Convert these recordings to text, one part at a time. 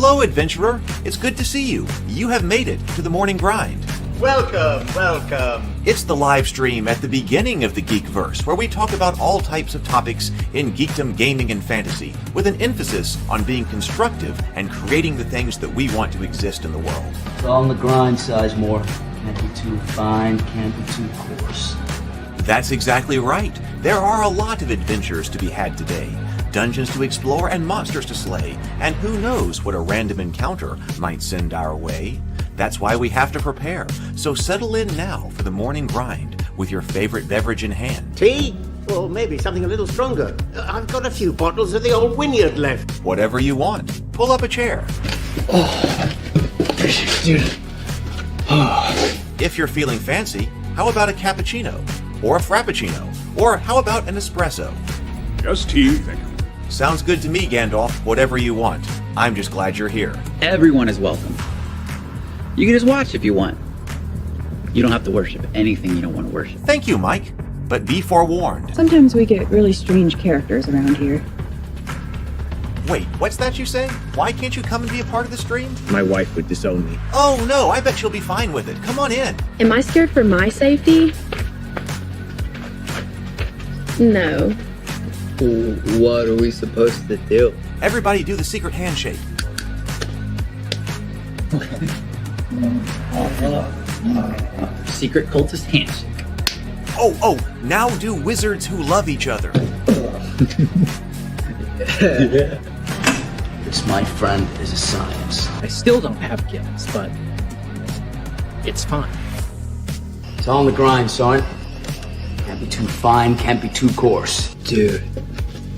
Hello, adventurer. It's good to see you. You have made it to the morning grind. Welcome, welcome. It's the live stream at the beginning of the Geekverse, where we talk about all types of topics in geekdom, gaming, and fantasy, with an emphasis on being constructive and creating the things that we want to exist in the world. It's all on the grind, Sizemore. Can't be too fine, can't be too coarse. That's exactly right. There are a lot of adventures to be had today. Dungeons to explore and monsters to slay, and who knows what a random encounter might send our way. That's why we have to prepare, so settle in now for the morning grind with your favorite beverage in hand. Tea? Or maybe something a little stronger. I've got a few bottles of the old Wynyard left. Whatever you want. Pull up a chair. Dude. If you're feeling fancy, how about a cappuccino? Or a frappuccino? Or how about an espresso? Just tea, thank you. Sounds good to me, Gandalf. Whatever you want. I'm just glad you're here. Everyone is welcome. You can just watch if you want. You don't have to worship anything you don't want to worship. Thank you, Mike. But be forewarned. Sometimes we get really strange characters around here. Wait, what's that you say? Why can't you come and be a part of the stream? My wife would disown me. Oh no, I bet she'll be fine with it. Come on in. Am I scared for my safety? No. What are we supposed to do? Everybody do the secret handshake. Secret cultist handshake. Oh, now do wizards who love each other. This, my friend, is a science. I still don't have gifts, but it's fine. It's all on the grind, son. Can't be too fine, can't be too coarse. Dude,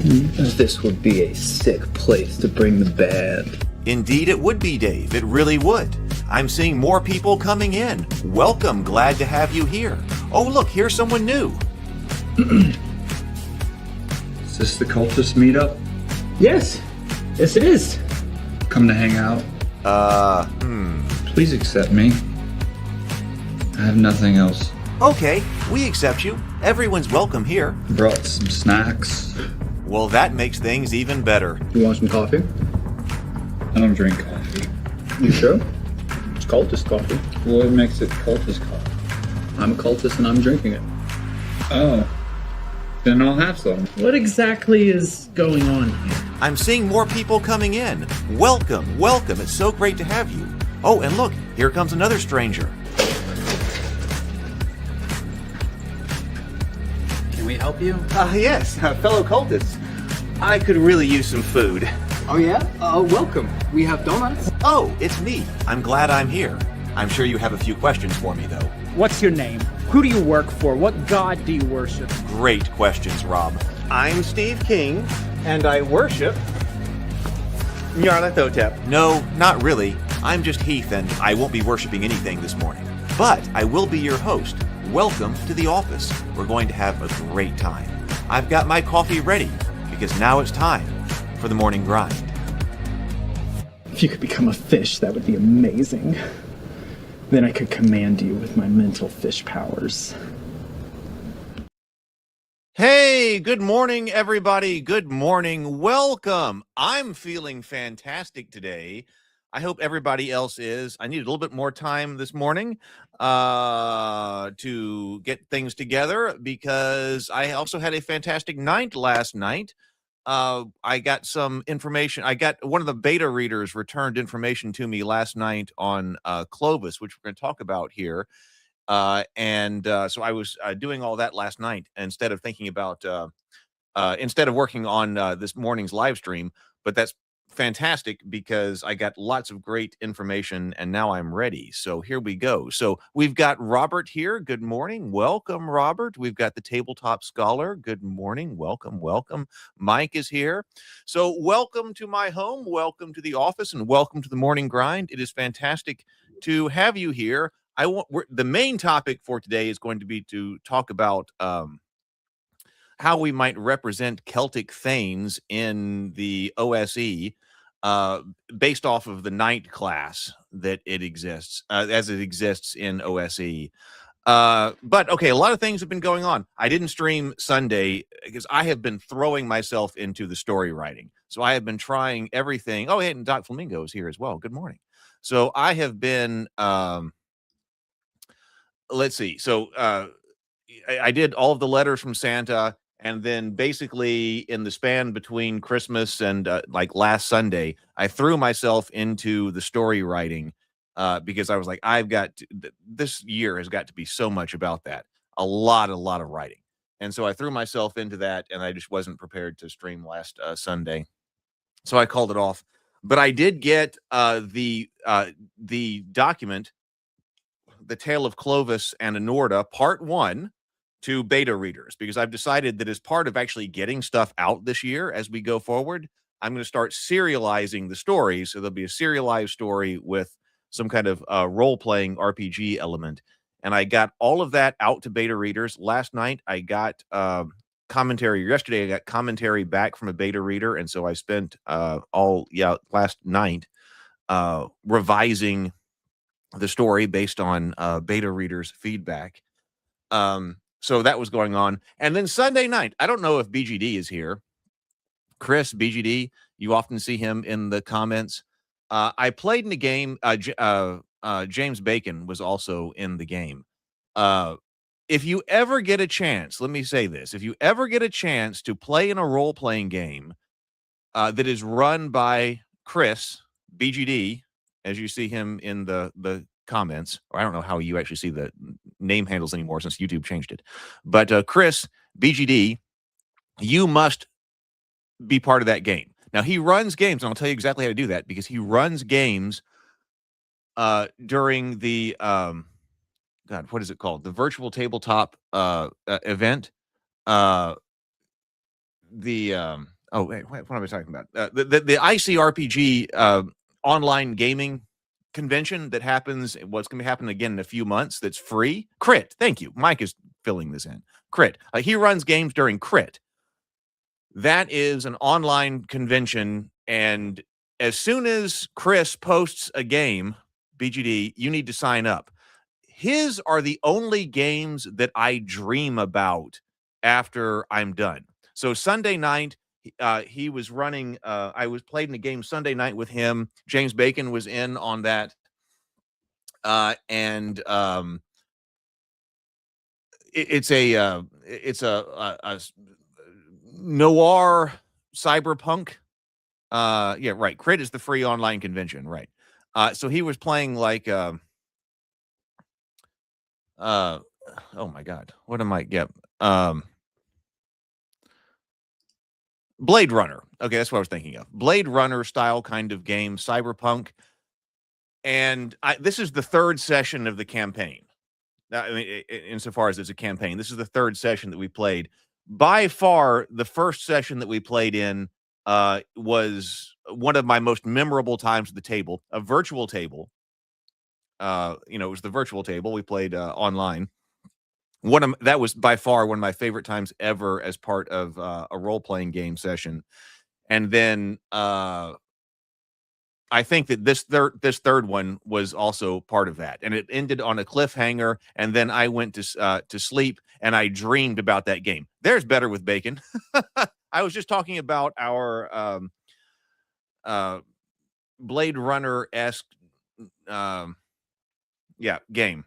this would be a sick place to bring the band. Indeed it would be, Dave. It really would. I'm seeing more people coming in. Welcome, glad to have you here. Oh, look, here's someone new. Is this the cultist meetup? Yes it is. Come to hang out? Please accept me. I have nothing else. Okay, we accept you. Everyone's welcome here. Brought some snacks. Well, that makes things even better. You want some coffee? I don't drink coffee. You sure? It's cultist coffee. What makes it cultist coffee? I'm a cultist and I'm drinking it. Oh. Then I'll have some. What exactly is going on here? I'm seeing more people coming in. Welcome. It's so great to have you. Oh, and look, here comes another stranger. Can we help you? Yes, fellow cultists. I could really use some food. Oh yeah? Welcome. We have donuts. Oh, it's me. I'm glad I'm here. I'm sure you have a few questions for me, though. What's your name? Who do you work for? What god do you worship? Great questions, Rob. I'm Steve King, and I worship Nyarlathotep. No, not really. I'm just Heath, and I won't be worshiping anything this morning. But I will be your host. Welcome to the office. We're going to have a great time. I've got my coffee ready, because now it's time for the morning grind. If you could become a fish, that would be amazing. Then I could command you with my mental fish powers. Hey, good morning, everybody. Good morning. Welcome. I'm feeling fantastic today. I hope everybody else is. I needed a little bit more time this morning to get things together because I also had a fantastic night last night. I got some information. I got one of the beta readers returned information to me last night on Clovis, which we're going to talk about here. So I was doing all that last night instead of thinking about, instead of working on this morning's live stream. But that's fantastic because I got lots of great information and now I'm ready. So here we go. So we've got Robert here. Good morning. Welcome, Robert. We've got the Tabletop Scholar. Good morning. Welcome. Mike is here. So welcome to my home. Welcome to the office and welcome to the morning grind. It is fantastic to have you here. The main topic for today is going to be to talk about how we might represent Celtic Thegns in the OSE based off of the Knight class that it exists, as it exists in OSE. But okay, a lot of things have been going on. I didn't stream Sunday because I have been throwing myself into the story writing. So I have been trying everything. Oh, and Doc Flamingo is here as well. Good morning. So I have been, let's see. So I did all of the letters from Santa. And then basically in the span between Christmas and like last Sunday, I threw myself into the story writing because I was like, this year has got to be so much about that. A lot of writing. And so I threw myself into that, and I just wasn't prepared to stream last Sunday. So I called it off. But I did get the document, The Tale of Clovis and Enorda, Part 1, to beta readers, because I've decided that as part of actually getting stuff out this year as we go forward, I'm going to start serializing the stories. So there'll be a serialized story with some kind of role-playing RPG element. And I got all of that out to beta readers. Last night, I got commentary. Yesterday, I got commentary back from a beta reader. And so I spent last night revising the story based on beta readers' feedback. So that was going on. And then Sunday night, I don't know if BGD is here. Chris, BGD, you often see him in the comments. I played in the game. James Bacon was also in the game. If you ever get a chance, let me say this. If you ever get a chance to play in a role-playing game that is run by Chris, BGD, as you see him in the comments, or I don't know how you actually see the name handles anymore since YouTube changed it. But Chris, BGD, you must be part of that game. Now, he runs games, and I'll tell you exactly how to do that, because he runs games during the, what is it called? The virtual tabletop event. What am I talking about? The ICRPG online gaming convention that happens. What's going to happen again in a few months? That's free. Crit. Thank you. Mike is filling this in. Crit. He runs games during Crit. That is an online convention, and as soon as Chris posts a game, BGD, you need to sign up. His are the only games that I dream about after I'm done. So Sunday night, he was running. I was playing the game Sunday night with him. James Bacon was in on that, it's a noir cyberpunk. Yeah, right. Crit is the free online convention, right? So he was playing like oh my god, what am I? Yep. Blade Runner. Okay, that's what I was thinking of. Blade Runner style kind of game, cyberpunk. And this is the third session of the campaign. I mean, insofar as it's a campaign, this is the third session that we played. By far, the first session that we played in was one of my most memorable times at the table, a virtual table. It was the virtual table. We played online. That was by far one of my favorite times ever as part of a role-playing game session. And then I think that this third one was also part of that, and it ended on a cliffhanger. And then I went to sleep, and I dreamed about that game. There's Better with Bacon. I was just talking about our Blade Runner-esque game.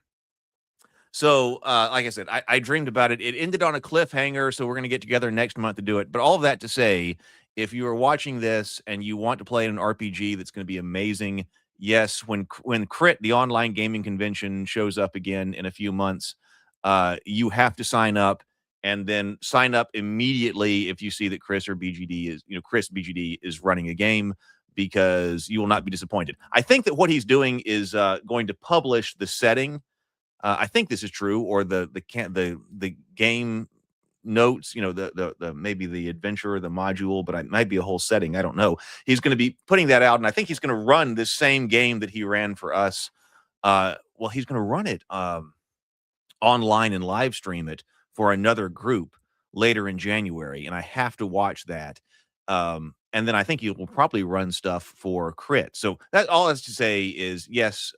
So, like I said, I dreamed about it. It ended on a cliffhanger, so we're going to get together next month to do it. But all of that to say, if you are watching this and you want to play an RPG that's going to be amazing, yes, when Crit, the online gaming convention, shows up again in a few months, you have to sign up, and then sign up immediately if you see that Chris BGD is running a game, because you will not be disappointed. I think that what he's doing is going to publish the setting. I think this is true, or the game notes, the maybe the adventure or the module, but it might be a whole setting. I don't know. He's going to be putting that out, and I think he's going to run this same game that he ran for us. He's going to run it online and live stream it for another group later in January, and I have to watch that. And then I think he will probably run stuff for Crit. So that all has to say is yes,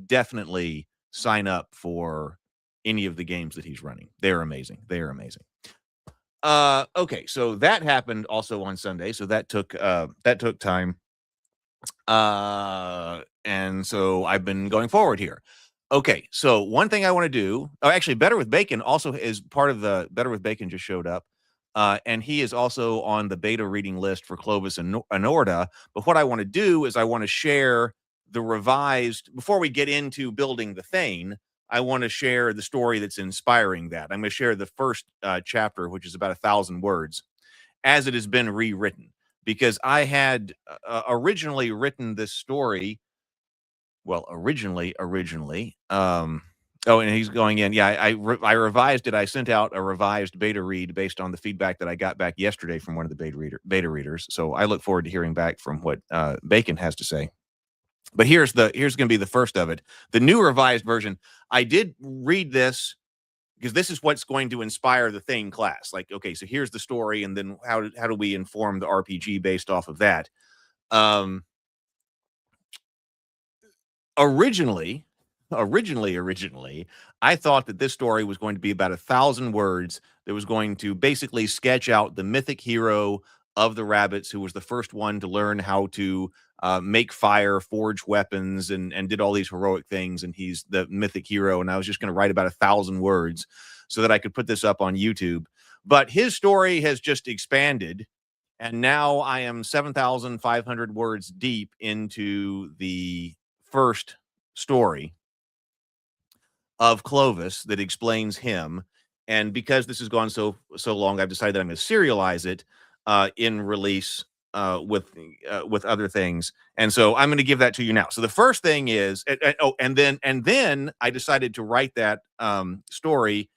definitely sign up for any of the games that he's running. They're amazing. They are amazing. Okay, so that happened also on Sunday. So that took time. And so I've been going forward here. Okay, so one thing I want to do, actually, Better with Bacon also is part of the Better with Bacon just showed up. And he is also on the beta reading list for Clovis and Anorta. But what I want to do is I want to share the revised, before we get into building the Thane, I want to share the story that's inspiring that. I'm going to share the first chapter, which is about 1,000 words, as it has been rewritten. Because I had originally written this story. Well, originally. Oh, and he's going in. Yeah, I revised it. I sent out a revised beta read based on the feedback that I got back yesterday from one of the beta readers. So I look forward to hearing back from what Bacon has to say. But here's going to be the first of it. The new revised version. I did read this because this is what's going to inspire the Thane class. Like, okay, so here's the story, and then how do we inform the RPG based off of that? Originally, I thought that this story was going to be about 1,000 words that was going to basically sketch out the mythic hero of the rabbits, who was the first one to learn how to make fire, forge weapons, and did all these heroic things. And he's the mythic hero. And I was just going to write about 1,000 words so that I could put this up on YouTube. But his story has just expanded. And now I am 7,500 words deep into the first story of Clovis that explains him. And because this has gone so long, I've decided that I'm going to serialize it in release with other things. And so I'm going to give that to you now. So the first thing is, and then I decided to write that story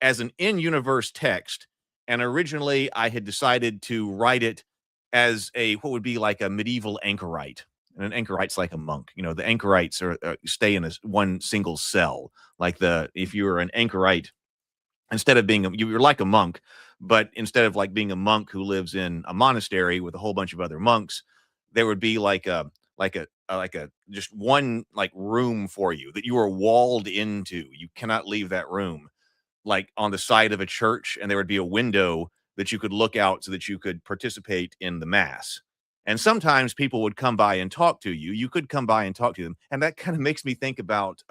as an in-universe text. And originally I had decided to write it as what would be like a medieval anchorite. And an anchorite's like a monk. You know, the anchorites stay in one single cell. Like if you were an anchorite, instead of being you're like a monk, but instead of like being a monk who lives in a monastery with a whole bunch of other monks, there would be like a just one like room for you that you are walled into. You cannot leave that room, like on the side of a church, and there would be a window that you could look out so that you could participate in the mass. And sometimes people would come by and talk to you. You could come by and talk to them. And that kind of makes me think about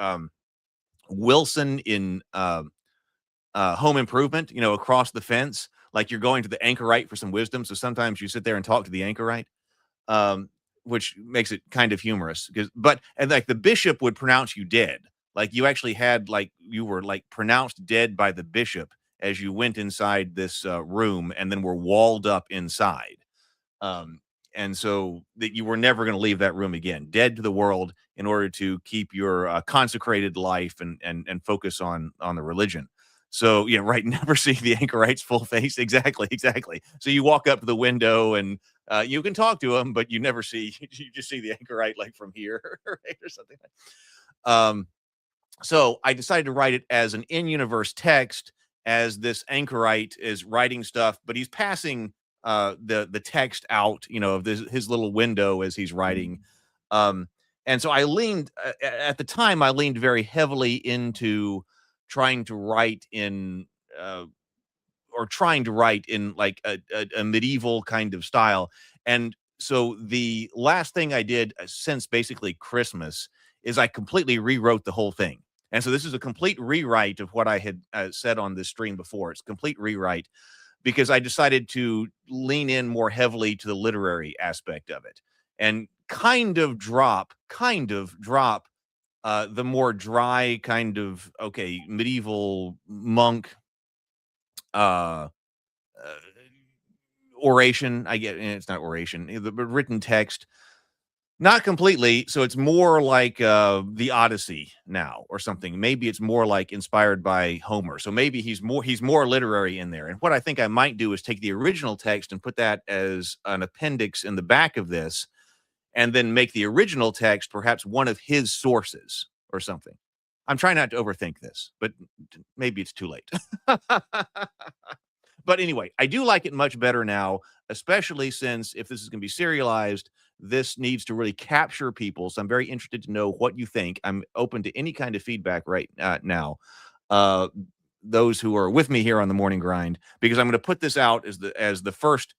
Wilson in Home Improvement, you know, across the fence, like you're going to the anchorite for some wisdom. So sometimes you sit there and talk to the anchorite, which makes it kind of humorous. And like the bishop would pronounce you dead. Like you actually had, like, you were like pronounced dead by the bishop as you went inside this room, and then were walled up inside. And so that you were never going to leave that room again, dead to the world, in order to keep your consecrated life and focus on the religion. So, yeah, right. Never see the anchorite's full face. Exactly. So you walk up to the window and you can talk to him, but you never see, you just see the anchorite like from here, right, or something. So I decided to write it as an in-universe text, as this anchorite is writing stuff, but he's passing the text out, you know, of his little window as he's writing. And so I leaned at the time, I leaned very heavily into trying to write in like a medieval kind of style. And so the last thing I did since basically Christmas is I completely rewrote the whole thing. And so this is a complete rewrite of what I had said on this stream before. It's a complete rewrite, because I decided to lean in more heavily to the literary aspect of it, and kind of drop the more dry kind of, okay, medieval monk oration. I get, it's not oration, the written text. Not completely. So it's more like the Odyssey now or something. Maybe it's more like inspired by Homer. So maybe he's more literary in there. And what I think I might do is take the original text and put that as an appendix in the back of this, and then make the original text perhaps one of his sources or something. I'm trying not to overthink this, but maybe it's too late. But anyway, I do like it much better now, especially since if this is going to be serialized, this needs to really capture people. So I'm very interested to know what you think. I'm open to any kind of feedback right now. those who are with me here on the morning grind, because I'm going to put this out as the first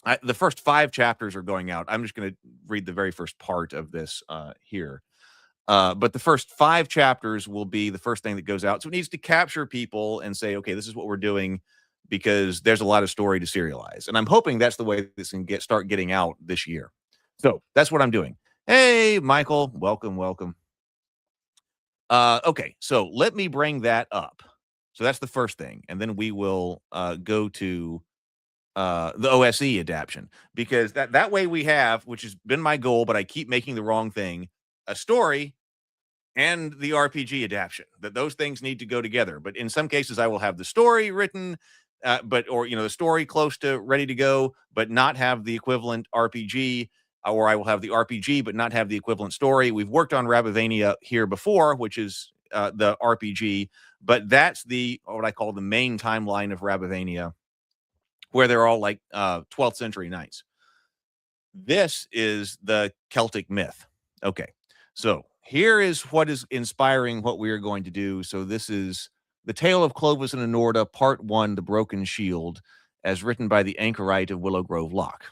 5 chapters are going out. I'm just going to read the very first part of this here. But the first 5 chapters will be the first thing that goes out. So it needs to capture people and say, okay, this is what we're doing, because there's a lot of story to serialize. And I'm hoping that's the way this can start getting out this year. So that's what I'm doing. Hey, Michael, welcome. Okay, so let me bring that up. So that's the first thing. And then we will go to the OSE adaptation, because that way we have, which has been my goal, but I keep making the wrong thing, a story and the RPG adaptation. That those things need to go together. But in some cases, I will have the story written, or the story close to ready to go, but not have the equivalent RPG, or I will have the RPG but not have the equivalent story. We've worked on Rabivania here before, which is the RPG, but that's what I call the main timeline of Rabivania, where they're all like 12th century knights. This is the Celtic myth. Okay, so here is what is inspiring what we are going to do. So this is The Tale of Clovis and Enorda, Part 1, The Broken Shield, as written by the anchorite of Willow Grove Loch.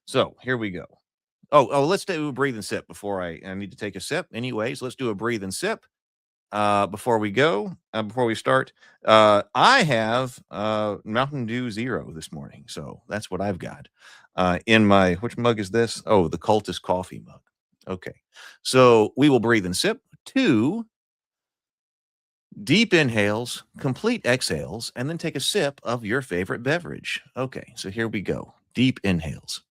So here we go. Oh, let's do a breathe and sip before I need to take a sip. Anyways, let's do a breathe and sip before we start. I have Mountain Dew Zero this morning, so that's what I've got in my, which mug is this? Oh, the Cultist coffee mug. Okay, so we will breathe and sip. 2 deep inhales, complete exhales, and then take a sip of your favorite beverage. Okay, so here we go. Deep inhales.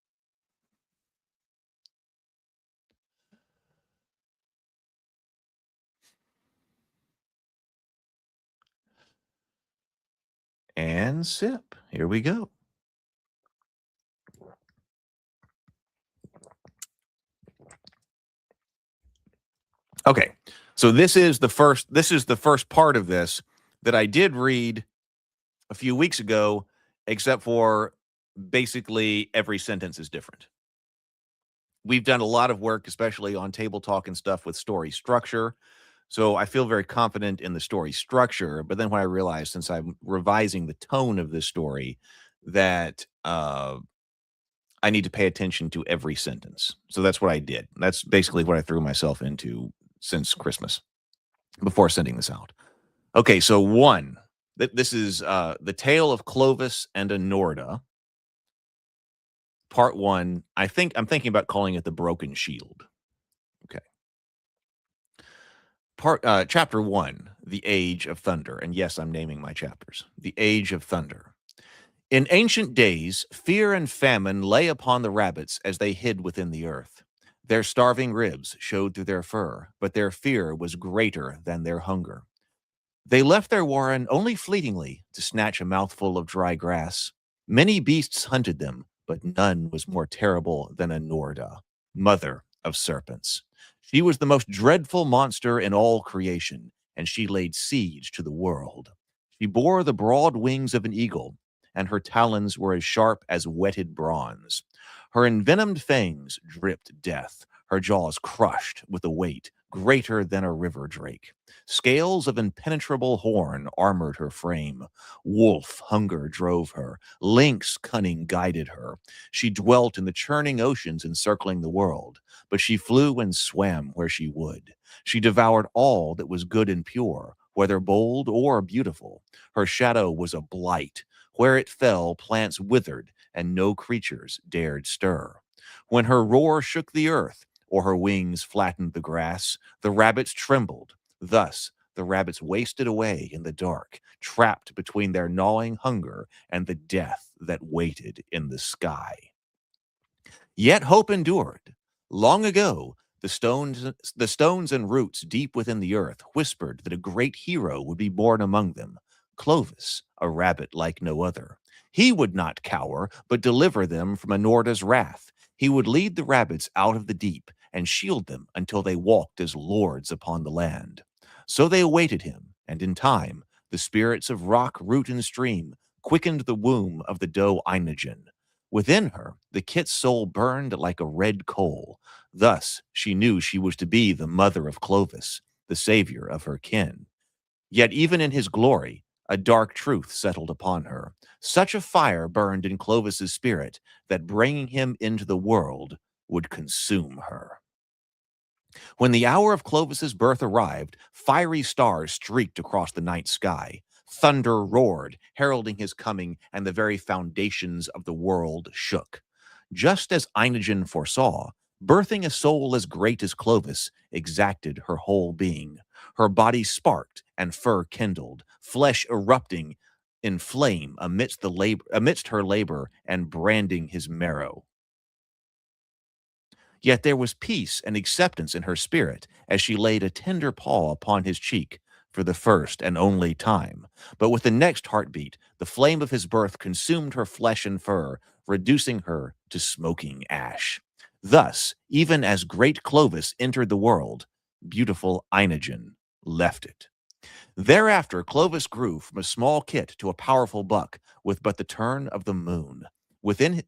And sip. Here we go. Okay, so this is the first part of this that I did read a few weeks ago, except for basically every sentence is different. We've done a lot of work, especially on table talk and stuff, with story structure. So I feel very confident in the story structure. But then when I realized, since I'm revising the tone of this story, that I need to pay attention to every sentence. So that's what I did. That's basically what I threw myself into since Christmas before sending this out. Okay, so 1. This is The Tale of Clovis and Enorda, Part 1. I'm thinking about calling it The Broken Shield. Okay. Chapter 1, The Age of Thunder. And yes, I'm naming my chapters. The Age of Thunder. In ancient days, fear and famine lay upon the rabbits as they hid within the earth. Their starving ribs showed through their fur, but their fear was greater than their hunger. They left their warren only fleetingly to snatch a mouthful of dry grass. Many beasts hunted them, but none was more terrible than Enorda, mother of serpents. She was the most dreadful monster in all creation, and she laid siege to the world. She bore the broad wings of an eagle, and her talons were as sharp as whetted bronze. Her envenomed fangs dripped death, her jaws crushed with a weight greater than a river drake. Scales of impenetrable horn armored her frame. Wolf hunger drove her. Lynx cunning guided her. She dwelt in the churning oceans encircling the world, but she flew and swam where she would. She devoured all that was good and pure, whether bold or beautiful. Her shadow was a blight. Where it fell, plants withered, and no creatures dared stir. When her roar shook the earth, or her wings flattened the grass, the rabbits trembled. Thus the rabbits wasted away in the dark, trapped between their gnawing hunger and the death that waited in the sky. Yet hope endured. Long ago, the stones and roots deep within the earth whispered that a great hero would be born among them, Clovis, a rabbit like no other. He would not cower, but deliver them from Enorda's wrath. He would lead the rabbits out of the deep and shield them until they walked as lords upon the land. So they awaited him, and in time, the spirits of rock, root, and stream quickened the womb of the doe Inogen. Within her, the kit's soul burned like a red coal. Thus, she knew she was to be the mother of Clovis, the savior of her kin. Yet even in his glory, a dark truth settled upon her. Such a fire burned in Clovis's spirit that bringing him into the world would consume her. When the hour of Clovis's birth arrived, fiery stars streaked across the night sky. Thunder roared, heralding his coming, and the very foundations of the world shook. Just as Inogen foresaw, birthing a soul as great as Clovis exacted her whole being. Her body sparked and fur kindled, flesh erupting in flame amidst her labor and branding his marrow. Yet there was peace and acceptance in her spirit as she laid a tender paw upon his cheek for the first and only time. But with the next heartbeat, the flame of his birth consumed her flesh and fur, reducing her to smoking ash. Thus, even as great Clovis entered the world, beautiful Inogen left it. Thereafter, Clovis grew from a small kit to a powerful buck with but the turn of the moon. Within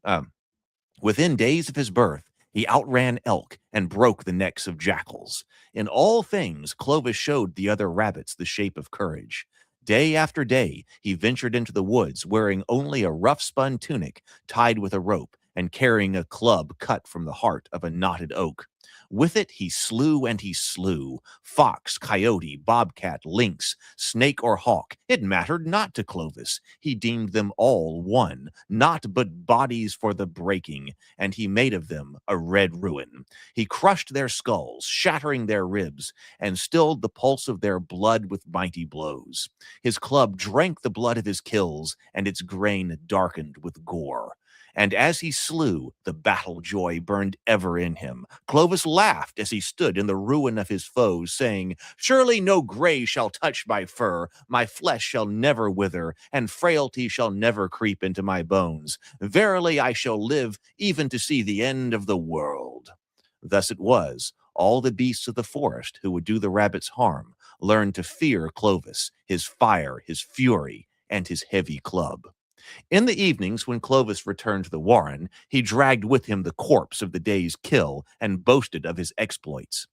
days of his birth, he outran elk and broke the necks of jackals. In all things, Clovis showed the other rabbits the shape of courage. Day after day, he ventured into the woods wearing only a rough-spun tunic tied with a rope and carrying a club cut from the heart of a knotted oak. With it he slew and he slew. Fox, coyote, bobcat, lynx, snake, or hawk. It mattered not to Clovis. He deemed them all one, naught but bodies for the breaking, and he made of them a red ruin. He crushed their skulls, shattering their ribs, and stilled the pulse of their blood with mighty blows. His club drank the blood of his kills, and its grain darkened with gore. And as he slew, the battle joy burned ever in him. Clovis laughed as he stood in the ruin of his foes, saying, "Surely no gray shall touch my fur, my flesh shall never wither, and frailty shall never creep into my bones. Verily I shall live even to see the end of the world." Thus it was, all the beasts of the forest who would do the rabbits harm learned to fear Clovis, his fire, his fury, and his heavy club. In the evenings, when Clovis returned to the warren, he dragged with him the corpse of the day's kill and boasted of his exploits.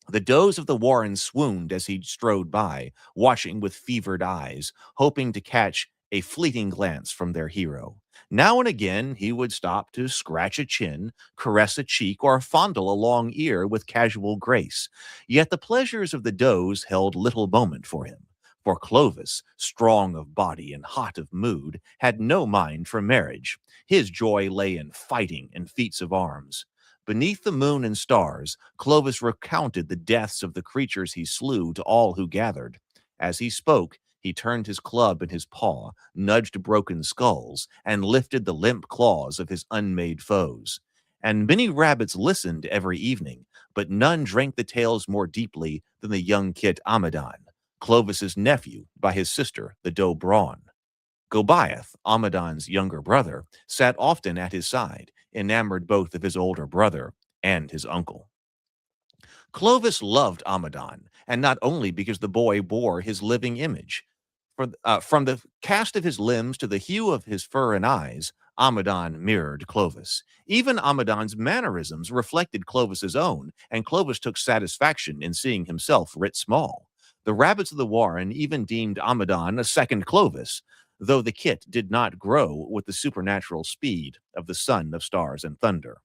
The does of the warren swooned as he strode by, watching with fevered eyes, hoping to catch a fleeting glance from their hero. Now and again, he would stop to scratch a chin, caress a cheek, or fondle a long ear with casual grace. Yet the pleasures of the does held little moment for him. For Clovis, strong of body and hot of mood, had no mind for marriage. His joy lay in fighting and feats of arms. Beneath the moon and stars, Clovis recounted the deaths of the creatures he slew to all who gathered. As he spoke, he turned his club in his paw, nudged broken skulls, and lifted the limp claws of his unmade foes. And many rabbits listened every evening, but none drank the tales more deeply than the young kit Amadon, Clovis's nephew by his sister, the doe Brawn. Goliath, Amadon's younger brother, sat often at his side, enamored both of his older brother and his uncle. Clovis loved Amadon, and not only because the boy bore his living image. From the cast of his limbs to the hue of his fur and eyes, Amadon mirrored Clovis. Even Amadon's mannerisms reflected Clovis's own, and Clovis took satisfaction in seeing himself writ small. The rabbits of the warren even deemed Amadon a second Clovis, though the kit did not grow with the supernatural speed of the son of stars and thunder.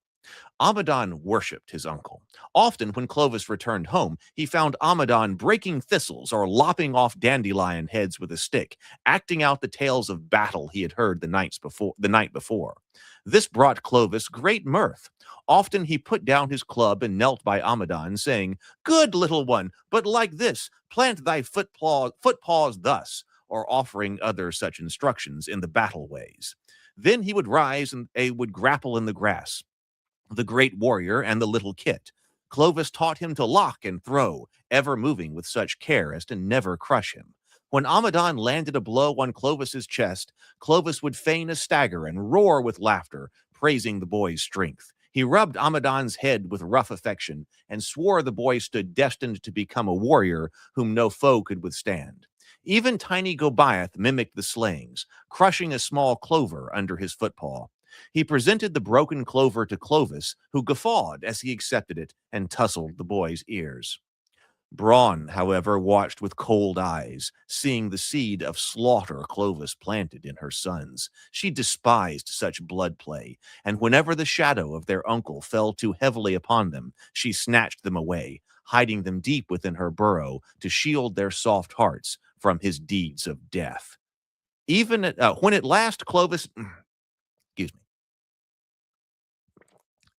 Amadon worshipped his uncle. Often when Clovis returned home, he found Amadon breaking thistles or lopping off dandelion heads with a stick, acting out the tales of battle he had heard the night before. This brought Clovis great mirth. Often he put down his club and knelt by Amadon, saying, "Good little one, but like this, plant thy footpaws thus," or offering other such instructions in the battle ways. Then he would rise and would grapple in the grass. The great warrior and the little kit. Clovis taught him to lock and throw, ever moving with such care as to never crush him. When Amadon landed a blow on Clovis's chest, Clovis would feign a stagger and roar with laughter, praising the boy's strength. He rubbed Amadon's head with rough affection and swore the boy stood destined to become a warrior whom no foe could withstand. Even tiny Goliath mimicked the slayings, crushing a small clover under his footpaw. He presented the broken clover to Clovis, who guffawed as he accepted it and tousled the boy's ears. Braun, however, watched with cold eyes, seeing the seed of slaughter Clovis planted in her sons. She despised such blood play, and whenever the shadow of their uncle fell too heavily upon them, she snatched them away, hiding them deep within her burrow to shield their soft hearts from his deeds of death. Even when at last Clovis, excuse me,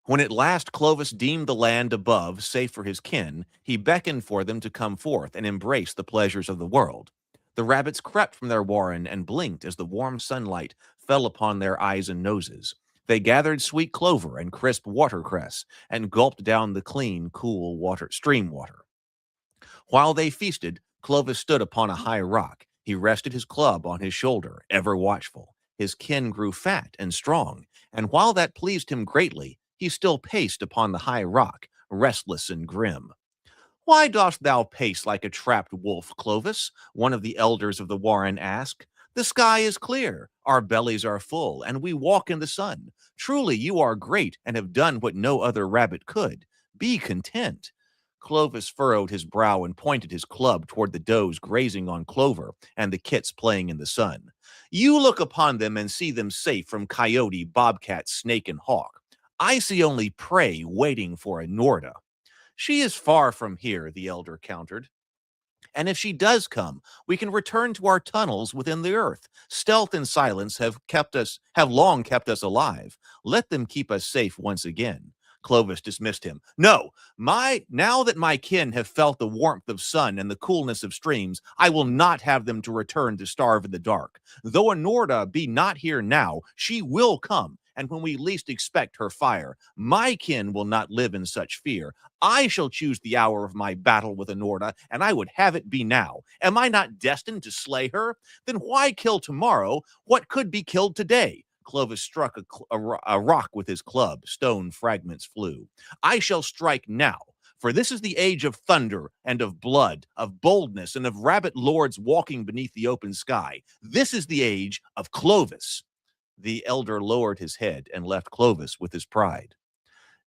when at last Clovis deemed the land above safe for his kin, he beckoned for them to come forth and embrace the pleasures of the world. The rabbits crept from their warren and blinked as the warm sunlight fell upon their eyes and noses. They gathered sweet clover and crisp watercress and gulped down the clean, cool stream water. While they feasted, Clovis stood upon a high rock. He rested his club on his shoulder, ever watchful. His kin grew fat and strong, and while that pleased him greatly, he still paced upon the high rock, restless and grim. "Why dost thou pace like a trapped wolf, Clovis?" one of the elders of the warren asked. "The sky is clear, our bellies are full, and we walk in the sun. Truly you are great and have done what no other rabbit could. Be content." Clovis furrowed his brow and pointed his club toward the does grazing on clover and the kits playing in the sun. "You look upon them and see them safe from coyote, bobcat, snake, and hawk. I see only prey waiting for a Norda." "She is far from here," the elder countered. "And if she does come, we can return to our tunnels within the earth. Stealth and silence have long kept us alive. Let them keep us safe once again." Clovis dismissed him. "No, now that my kin have felt the warmth of sun and the coolness of streams, I will not have them to return to starve in the dark. Though a Norda be not here now, she will come, and when we least expect her fire. My kin will not live in such fear. I shall choose the hour of my battle with a Norda, and I would have it be now. Am I not destined to slay her? Then why kill tomorrow what could be killed today?" Clovis struck a rock with his club. Stone fragments flew. "I shall strike now, for this is the age of thunder and of blood, of boldness and of rabbit lords walking beneath the open sky. This is the age of Clovis." The elder lowered his head and left Clovis with his pride.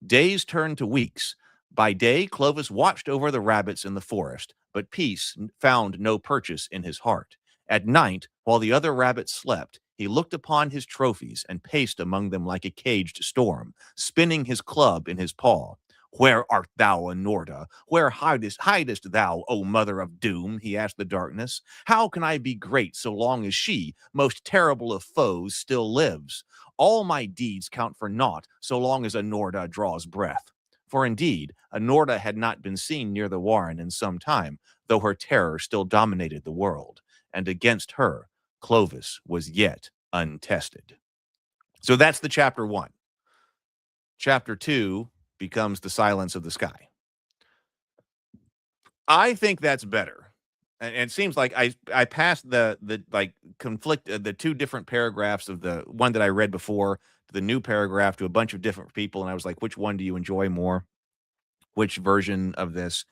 Days turned to weeks. By day, Clovis watched over the rabbits in the forest, but peace found no purchase in his heart. At night, while the other rabbits slept, he looked upon his trophies and paced among them like a caged storm, spinning his club in his paw. "Where art thou, Anorta? Where hidest thou, O mother of doom?" he asked the darkness. "How can I be great so long as she, most terrible of foes, still lives? All my deeds count for naught so long as Anorta draws breath." For indeed, Anorta had not been seen near the warren in some time, though her terror still dominated the world, and against her, Clovis was yet untested. So that's the chapter 1. Chapter 2 becomes the silence of the sky. I think that's better. And it seems like I passed the the two different paragraphs of the one that I read before to the new paragraph to a bunch of different people, and I was like, which one do you enjoy more? Which version of this?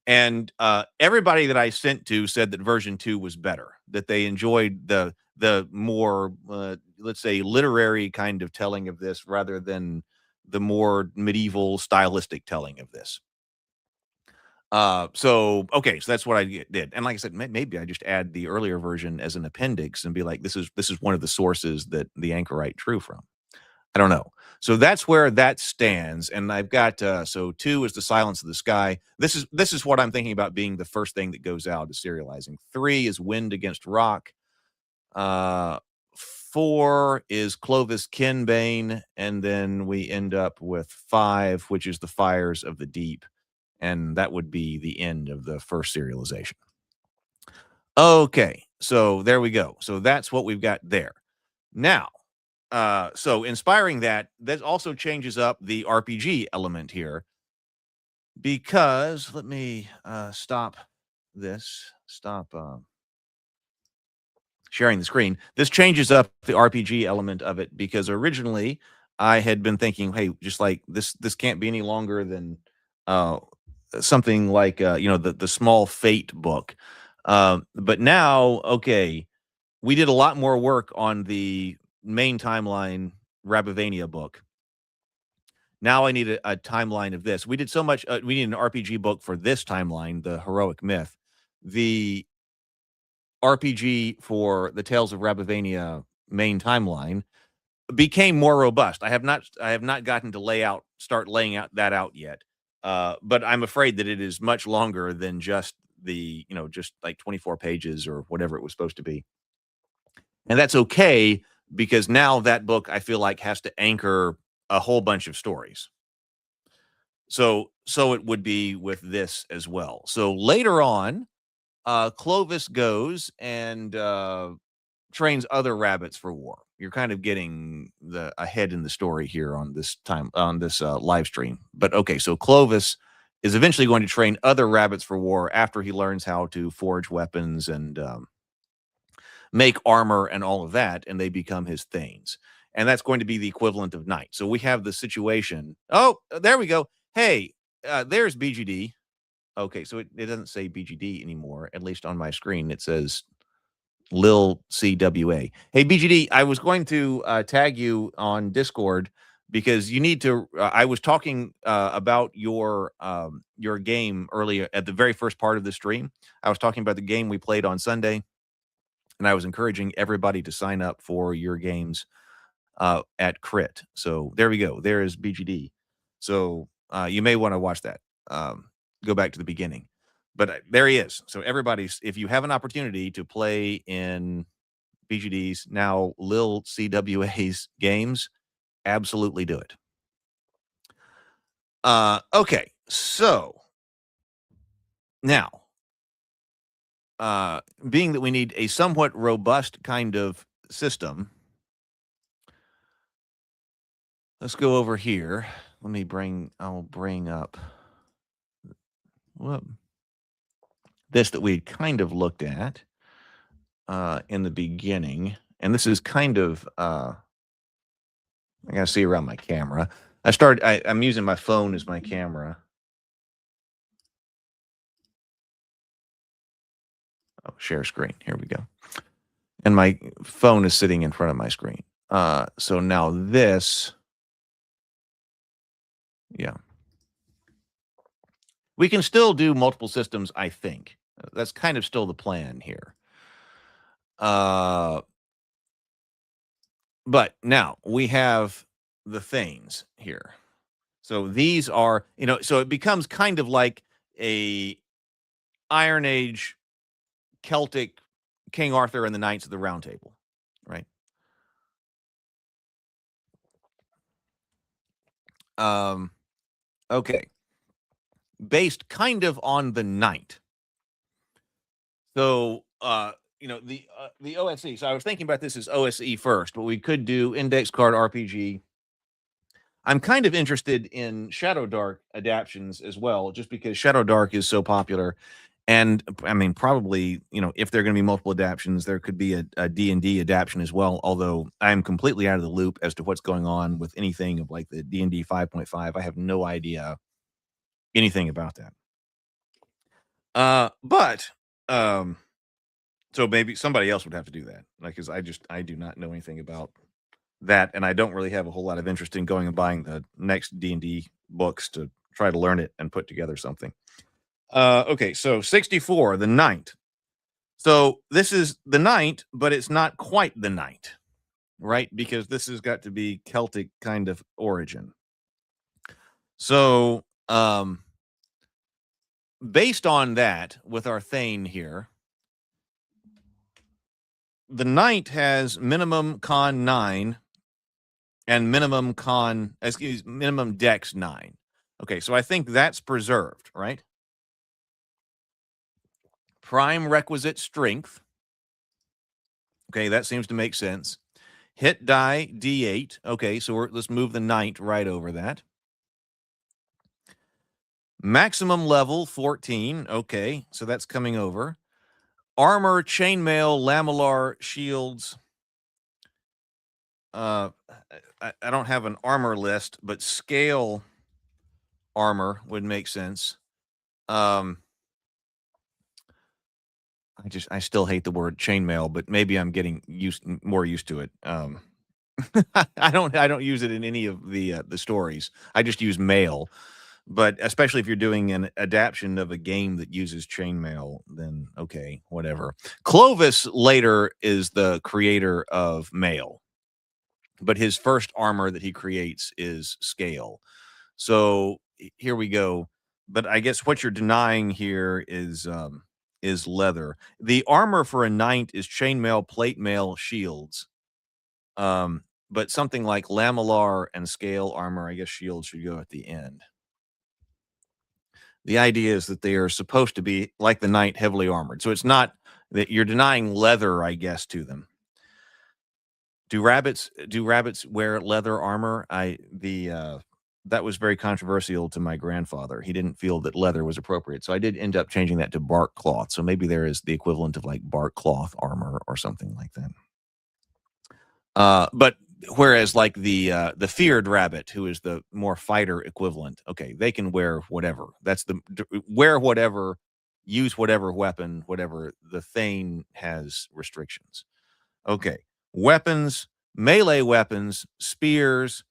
And everybody that I sent to said that version 2 was better, that they enjoyed the more let's say literary kind of telling of this rather than the more medieval stylistic telling of this. So that's what I did. And like I said, maybe I just add the earlier version as an appendix and be like, this is one of the sources that the anchorite drew from. I don't know. So that's where that stands. And I've got so 2 is the silence of the sky. This is what I'm thinking about being the first thing that goes out is serializing. 3 is wind against rock. 4 is Clovis Kinbane, and then we end up with 5, which is the fires of the deep. And that would be the end of the first serialization. Okay, so there we go. So that's what we've got there. Now, so inspiring that also changes up the RPG element here. Because, let me stop sharing the screen. This changes up the RPG element of it because originally I had been thinking, hey, just like this can't be any longer than something like the Small Fate book. But now, okay, we did a lot more work on the main timeline Rabivania book. Now I need a timeline of this. We did so much. We need an RPG book for this timeline, the heroic myth. The RPG for the Tales of Rabivania main timeline became more robust. I have not gotten to start laying out that out yet. But I'm afraid that it is much longer than just just like 24 pages or whatever it was supposed to be. And that's okay, because now that book, I feel like, has to anchor a whole bunch of stories. So it would be with this as well. So later on, Clovis goes and trains other rabbits for war. You're kind of getting ahead in the story here on this live stream. But okay, so Clovis is eventually going to train other rabbits for war after he learns how to forge weapons and make armor and all of that, and they become his Thegns. And that's going to be the equivalent of knight. So we have the situation. Oh, there we go. Hey, there's BGD. Okay, so it doesn't say BGD anymore, at least on my screen. It says Lil CWA. Hey, BGD, I was going to tag you on Discord because you need to. I was talking about your game earlier at the very first part of the stream. I was talking about the game we played on Sunday, and I was encouraging everybody to sign up for your games at Crit. So there we go. There is BGD. So you may want to watch that. Go back to the beginning. But there he is. So if you have an opportunity to play in BGD's, now Lil CWA's games, absolutely do it. Okay, so now, being that we need a somewhat robust kind of system, let's go over here. I'll bring up this that we kind of looked at in the beginning. And this is kind of, I gotta see around my camera. I'm using my phone as my camera. Oh, share screen. Here we go. And my phone is sitting in front of my screen. So now this, yeah. We can still do multiple systems, I think. That's kind of still the plan here. But now we have the Thegns here. So these are, so it becomes kind of like a Iron Age Celtic King Arthur and the Knights of the Round Table, right? Okay. Based kind of on the knight. So, the OSE. So I was thinking about this as OSE first, but we could do Index Card RPG. I'm kind of interested in Shadow Dark adaptions as well, just because Shadow Dark is so popular. And I mean, probably, if there are going to be multiple adaptions, there could be a D&D adaptation as well. Although I'm completely out of the loop as to what's going on with anything of like the D&D 5.5. I have no idea anything about that. So maybe somebody else would have to do that. Like, because I do not know anything about that, and I don't really have a whole lot of interest in going and buying the next D&D books to try to learn it and put together something. Okay, so 64, the knight. So this is the knight, but it's not quite the knight, right? Because this has got to be Celtic kind of origin. So, based on that, with our Thane here, the knight has minimum con 9 and minimum dex 9. Okay, so I think that's preserved, right? Prime requisite strength. Okay, that seems to make sense. Hit die D8. Okay, so let's move the knight right over that. Maximum level 14. Okay, so that's coming over. Armor, chainmail, lamellar, shields. I don't have an armor list, but scale armor would make sense. I still hate the word chainmail, but maybe I'm getting more used to it. I don't use it in any of the stories. I just use mail. But especially if you're doing an adaptation of a game that uses chainmail, then okay, whatever. Clovis later is the creator of mail, but his first armor that he creates is scale. So here we go. But I guess what you're denying here is leather. The armor for a knight is chainmail, plate mail, shields. But something like lamellar and scale armor, I guess shields should go at the end. The idea is that they are supposed to be like the knight, heavily armored. So it's not that you're denying leather, I guess, to them. Do rabbits wear leather armor? That was very controversial to my grandfather. He didn't feel that leather was appropriate. So I did end up changing that to bark cloth. So maybe there is the equivalent of like bark cloth armor or something like that. But whereas like the feared rabbit, who is the more fighter equivalent, okay, they can wear whatever. That's wear whatever, use whatever weapon, whatever. The Thane has restrictions. Okay, weapons, melee weapons, spears.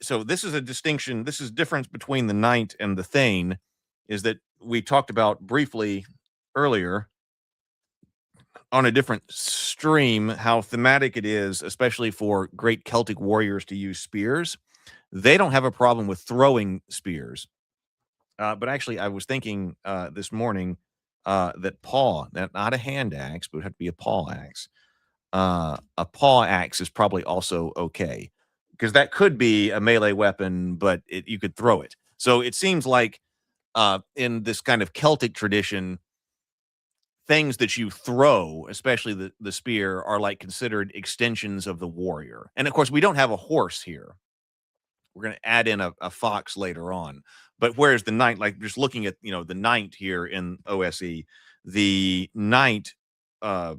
So this is a distinction. This is difference between the knight and the Thane, is that we talked about briefly earlier on a different stream how thematic it is, especially for great Celtic warriors to use spears. They don't have a problem with throwing spears. But actually, I was thinking this morning that not a hand axe, but it would have to be a paw axe. A paw axe is probably also okay, because that could be a melee weapon, but you could throw it. So it seems like in this kind of Celtic tradition, things that you throw, especially the spear, are like considered extensions of the warrior. And of course, we don't have a horse here. We're going to add in a fox later on. But whereas the knight, like just looking at, the knight here in OSE, the knight, has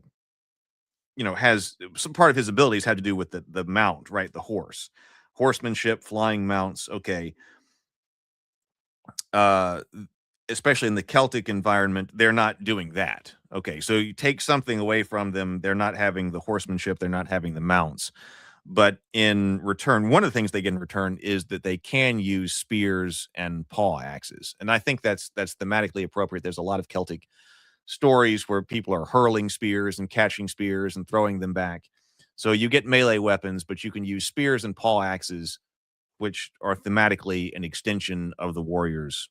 some part of his abilities had to do with the mount, right? The horse, horsemanship, flying mounts. Okay. Especially in the Celtic environment, they're not doing that. Okay, so you take something away from them, they're not having the horsemanship, they're not having the mounts. But in return, one of the things they get in return is that they can use spears and paw axes. And I think that's thematically appropriate. There's a lot of Celtic stories where people are hurling spears and catching spears and throwing them back. So you get melee weapons, but you can use spears and paw axes, which are thematically an extension of the warrior's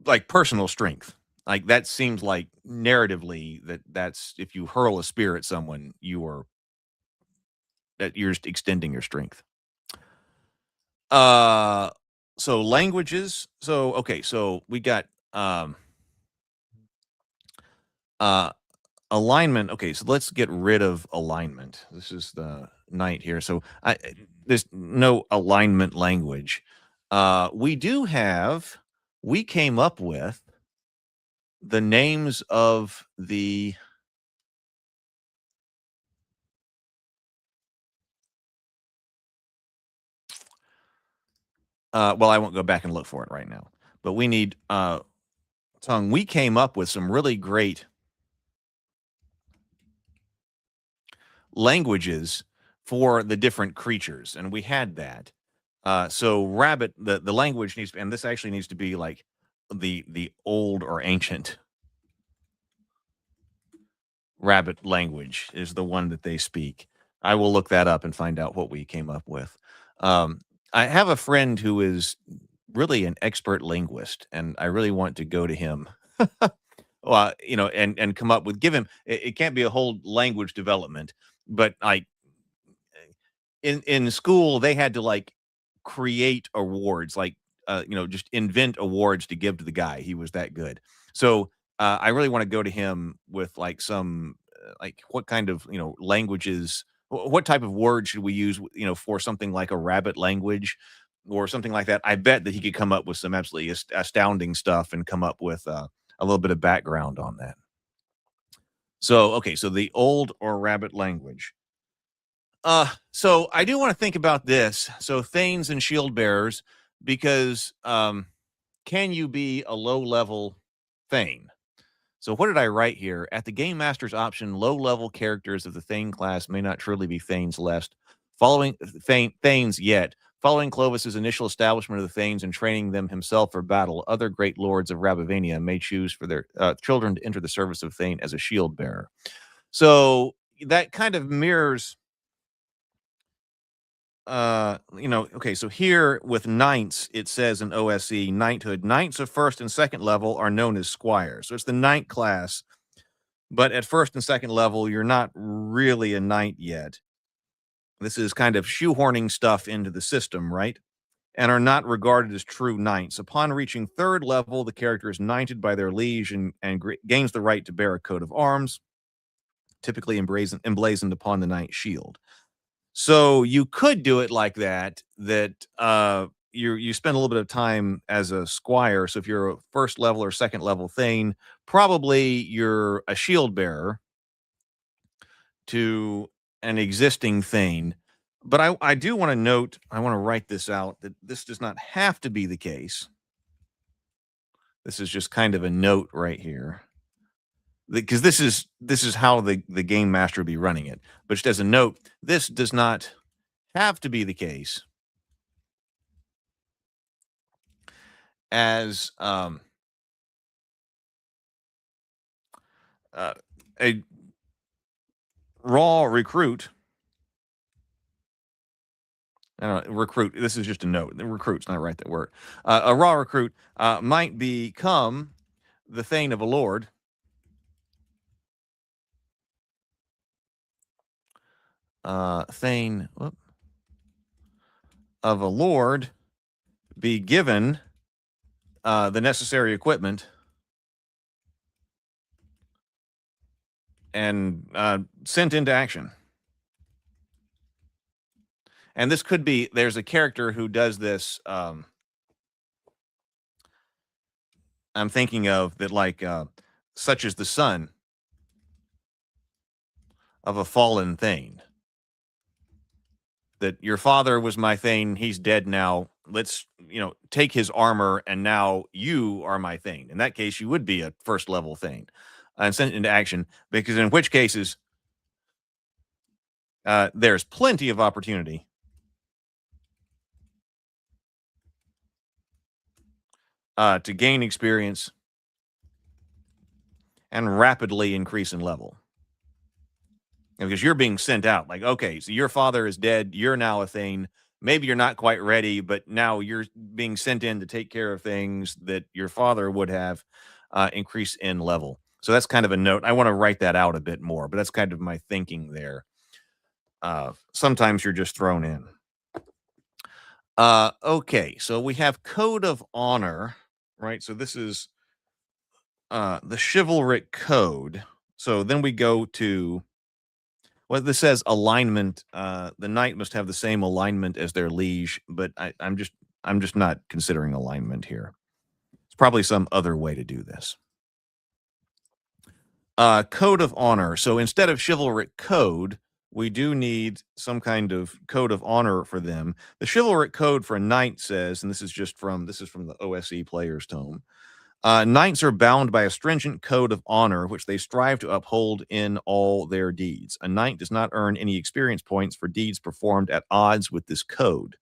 like personal strength. Like that seems like narratively that's if you hurl a spear at someone, you're just extending your strength. So languages. So okay, so we got alignment. Okay, so let's get rid of alignment. This is the knight here. So there's no alignment language. We came up with the names of the well, I won't go back and look for it right now, but we need tongue. We came up with some really great languages for the different creatures, and we had that. So rabbit, the language needs, and this actually needs to be like the old or ancient rabbit language is the one that they speak. I will look that up and find out what we came up with. I have a friend who is really an expert linguist, and I really want to go to him. Well, and come up with, give him, it can't be a whole language development, but like in school, they had to like create awards, like, just invent awards to give to the guy. He was that good. So I really want to go to him with like some, like what kind of, languages, what type of word should we use, for something like a rabbit language or something like that. I bet that he could come up with some absolutely astounding stuff and come up with a little bit of background on that. So, okay, so the old or rabbit language. So I do want to think about this. So Thanes and shield bearers, because can you be a low level Thane? So what did I write here? At the Game Master's option, low-level characters of the Thane class may not truly be Thanes lest. Thanes yet. Following Clovis's initial establishment of the Thanes and training them himself for battle, other great lords of Rabivania may choose for their children to enter the service of Thane as a shield bearer. So that kind of mirrors, okay, so here with knights, it says in OSE, knighthood. Knights of first and second level are known as squires. So it's the knight class, but at first and second level, you're not really a knight yet. This is kind of shoehorning stuff into the system, right? And are not regarded as true knights. Upon reaching third level, the character is knighted by their liege and gains the right to bear a coat of arms, typically emblazoned upon the knight shield. So you could do it like that, you spend a little bit of time as a squire. So if you're a first level or second level Thane, probably you're a shield bearer to an existing Thane. But I do want to note, I want to write this out, that this does not have to be the case. This is just kind of a note right here. Because this is how the Game Master would be running it. But just as a note, this does not have to be the case. As a raw recruit, I don't know, recruit, this is just a note. The recruit's not right, that word. A raw recruit might become the Thane of a lord. Thane of a lord be given the necessary equipment and sent into action. And this could be, there's a character who does this, I'm thinking of that, like, such as the son of a fallen Thane. That your father was my Thane, he's dead now. Let's, take his armor, and now you are my Thane. In that case, you would be a first level Thane and sent into action, because in which cases, there's plenty of opportunity to gain experience and rapidly increase in level. Because you're being sent out. Like, okay, so your father is dead. You're now a Thane. Maybe you're not quite ready, but now you're being sent in to take care of things that your father would have increase in level. So that's kind of a note. I want to write that out a bit more, but that's kind of my thinking there. Sometimes you're just thrown in. Okay, so we have Code of Honor, right? So this is the chivalric code. So then we go to, well, this says alignment. The knight must have the same alignment as their liege, but I'm just not considering alignment here. It's probably some other way to do this. Code of Honor. So instead of chivalric code, we do need some kind of code of honor for them. The chivalric code for a knight says, and this is from the OSE Player's Tome. Knights are bound by a stringent code of honor, which they strive to uphold in all their deeds. A knight does not earn any experience points for deeds performed at odds with this code.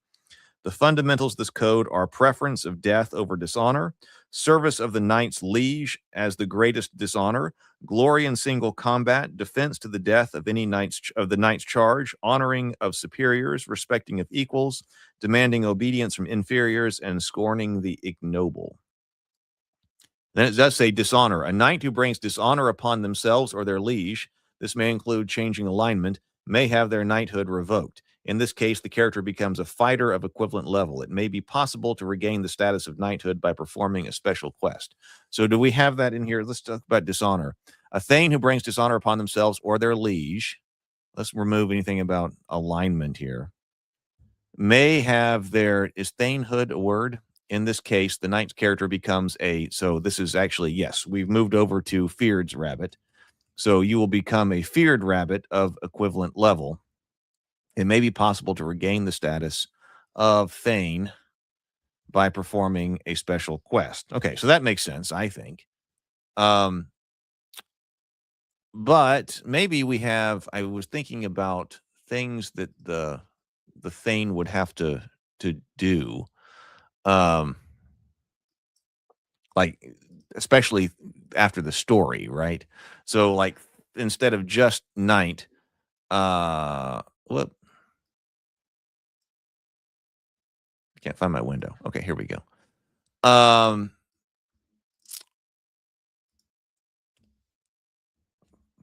The fundamentals of this code are preference of death over dishonor, service of the knight's liege as the greatest dishonor, glory in single combat, defense to the death of any the knight's charge, honoring of superiors, respecting of equals, demanding obedience from inferiors, and scorning the ignoble. Then it does say dishonor. A knight who brings dishonor upon themselves or their liege, this may include changing alignment, may have their knighthood revoked. In this case, the character becomes a fighter of equivalent level. It may be possible to regain the status of knighthood by performing a special quest. So do we have that in here? Let's talk about dishonor. A Thane who brings dishonor upon themselves or their liege, let's remove anything about alignment here, may have their, is Thanehood a word? In this case, the knight's character becomes so this is actually, yes, we've moved over to Feared's rabbit. So you will become a feared rabbit of equivalent level. It may be possible to regain the status of Thane by performing a special quest. Okay, so that makes sense, I think. But maybe we have. I was thinking about things that the Thane would have to do, um, like especially after the story, right? So, like instead of just Knight, whoop, can't find my window. Okay, here we go.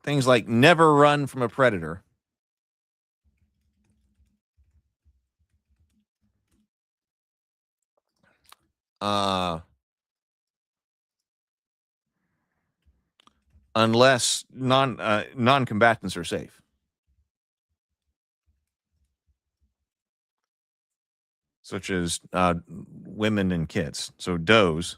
Things like never run from a predator. Unless non-combatants are safe. Such as women and kids. So does.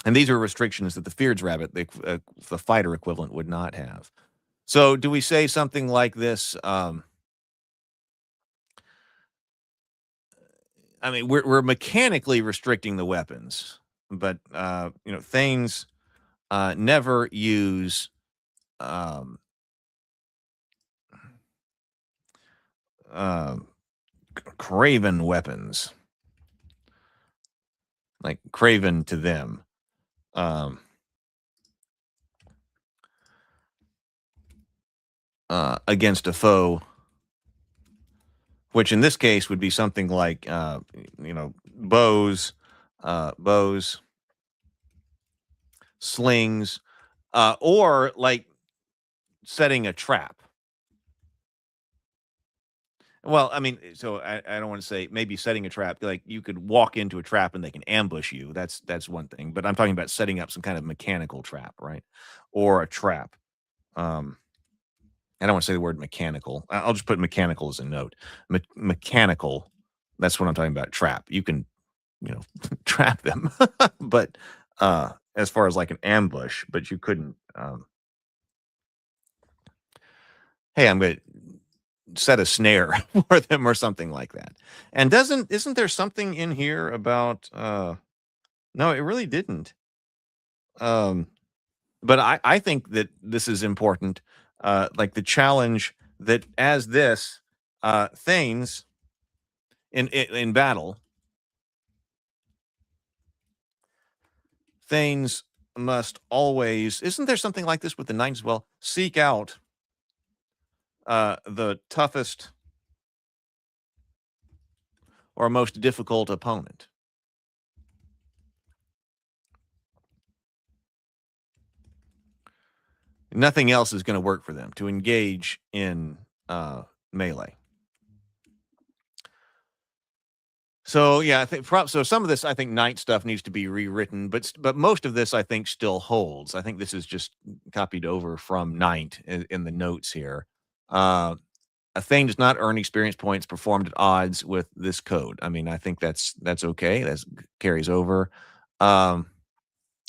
And these are restrictions that the Feared's rabbit, the fighter equivalent, would not have. So do we say something like this? I mean, we're mechanically restricting the weapons, but Thanes never use craven weapons, like craven to them. Against a foe, which in this case would be something like bows, slings, or like setting a trap. Well, I mean, so I don't want to say maybe setting a trap. Like you could walk into a trap and they can ambush you. That's one thing. But I'm talking about setting up some kind of mechanical trap, right? Or a trap. I don't want to say the word mechanical. I'll just put mechanical as a note. Mechanical. That's what I'm talking about. Trap. You can, trap them, but as far as like an ambush, but you couldn't. Hey, I'm going to set a snare for them or something like that. And isn't there something in here about? No, it really didn't. But I think that this is important. Like the challenge that as this Thanes in battle, Thanes must always. Isn't there something like this with the Knights as well? Seek out the toughest or most difficult opponent. Nothing else is going to work for them to engage in melee. So yeah, I think so. Some of this, I think, Knight stuff needs to be rewritten, but most of this, I think, still holds. I think this is just copied over from Knight in the notes here. A Thane does not earn experience points performed at odds with this code. I mean, I think that's okay. That carries over.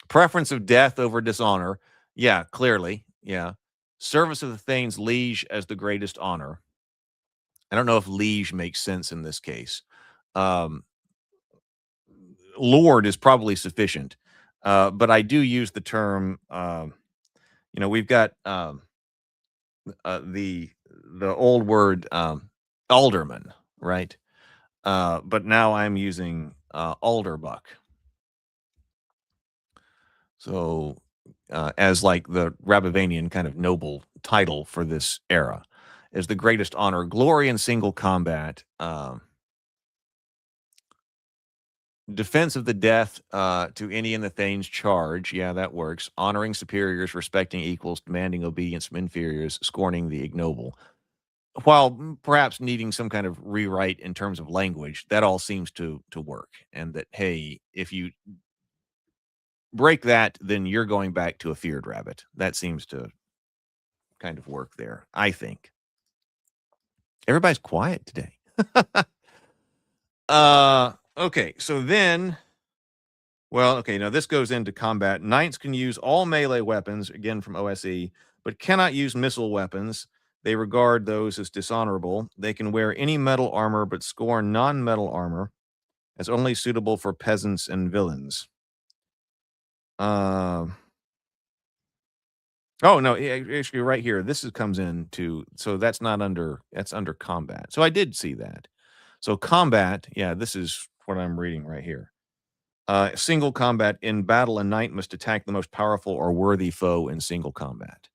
Preference of death over dishonor. Yeah, clearly. Yeah. Service of the Thane's liege as the greatest honor. I don't know if liege makes sense in this case. Lord is probably sufficient, but I do use the term. We've got the old word alderman, right? But now I'm using alderbuck. So as like the Rabivanian kind of noble title for this era, is the greatest honor, glory in single combat, defense of the death to any in the Thane's charge. Yeah, that works. Honoring superiors, respecting equals, demanding obedience from inferiors, scorning the ignoble. While perhaps needing some kind of rewrite in terms of language, that all seems to work. And that, hey, if you break that, then you're going back to a feared rabbit. That seems to kind of work there, I think. Everybody's quiet today. Okay, so then, well, okay, now this goes into combat. Knights can use all melee weapons, again from OSE, but cannot use missile weapons. They regard those as dishonorable. They can wear any metal armor, but scorn non-metal armor. as only suitable for peasants and villains. Oh no, actually, right here, comes into, so that's not under, that's under combat. So I did see that. So combat, yeah, this is what I'm reading right here. Single combat. In battle, a knight must attack the most powerful or worthy foe in single combat.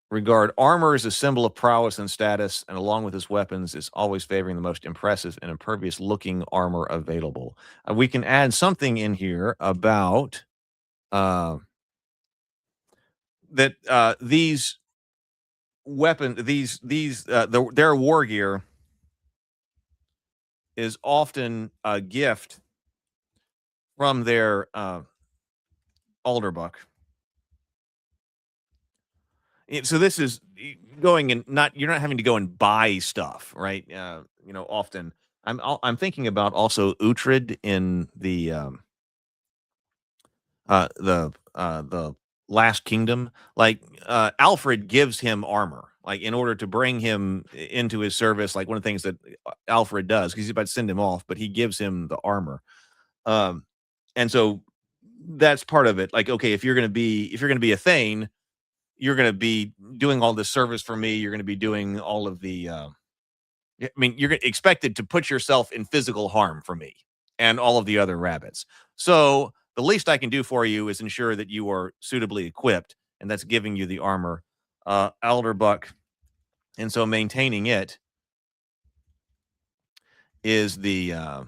Regard armor as a symbol of prowess and status, and along with his weapons, is always favoring the most impressive and impervious looking armor available. We can add something in here about that these weapons, their war gear is often a gift from their alderbuck. So this is going and you're not having to go and buy stuff, right? Often I'm thinking about also Uhtred in the Last Kingdom. Like Alfred gives him armor, like in order to bring him into his service. Like one of the things that Alfred does, because he's about to send him off, but he gives him the armor. And so that's part of it. Like, okay, if you're going to be a Thane, you're going to be doing all this service for me. You're going to be doing all of the, you're expected to put yourself in physical harm for me and all of the other rabbits. So the least I can do for you is ensure that you are suitably equipped, and that's giving you the armor, Alderbuck. And so maintaining it is the,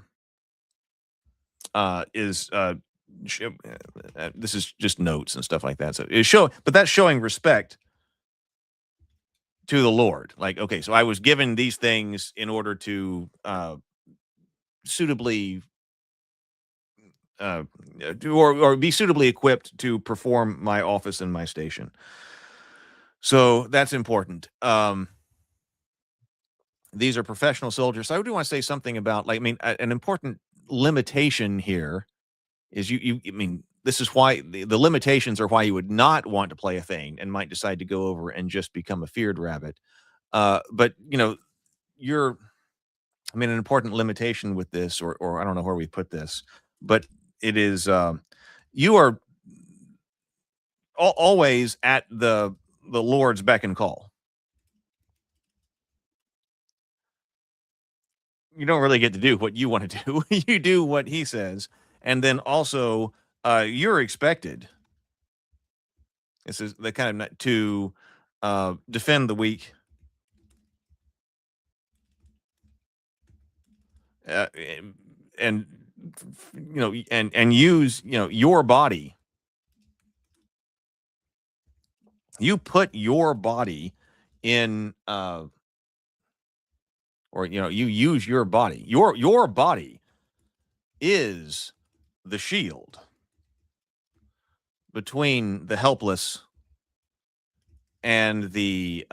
this is just notes and stuff like that. So but that's showing respect to the Lord. Like, okay, so I was given these things in order to suitably or be suitably equipped to perform my office and my station. So that's important. These are professional soldiers. So I do want to say something about, like, an important limitation here is this is why the limitations are why you would not want to play a Thane and might decide to go over and just become a feared rabbit. But an important limitation with this, or I don't know where we put this, but it is, you are always at the Lord's beck and call. You don't really get to do what you want to do. You do what he says. And then also, you're expected. This is the kind of to defend the weak, and use your body. You put your body in, you use your body. Your body is the shield between the helpless and the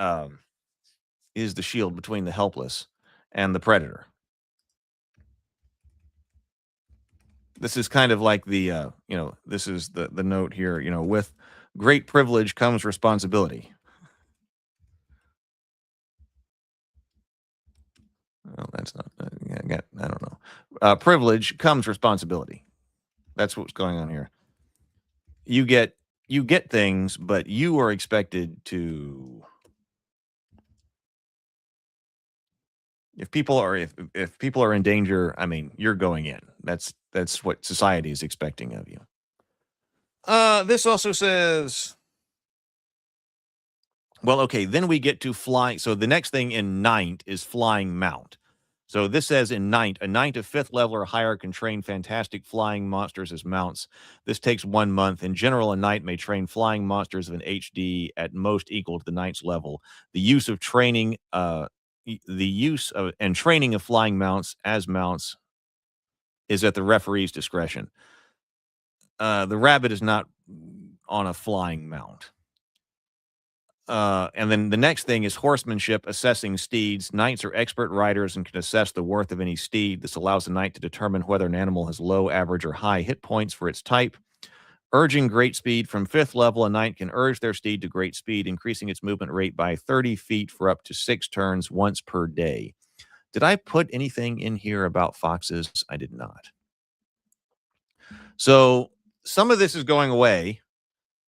predator. This is kind of like the this is the note here, with great privilege comes responsibility. Well, that's not, I don't know. Privilege comes responsibility. That's what's going on here. You get things, but you are expected to, if people are in danger, you're going in. That's what society is expecting of you. This also says, well, okay, then we get to flying. So the next thing in Knight is flying mount. So this says in Knight, a Knight of 5th level or higher can train fantastic flying monsters as mounts. This takes 1 month. In general, a Knight may train flying monsters of an HD at most equal to the Knight's level. The use of training, and training of flying mounts as mounts is at the referee's discretion. The rabbit is not on a flying mount. And then the next thing is horsemanship, assessing steeds. Knights are expert riders and can assess the worth of any steed. This allows the knight to determine whether an animal has low, average, or high hit points for its type. Urging great speed from 5th level, a knight can urge their steed to great speed, increasing its movement rate by 30 feet for up to 6 turns once per day. Did I put anything in here about foxes? I did not. So some of this is going away,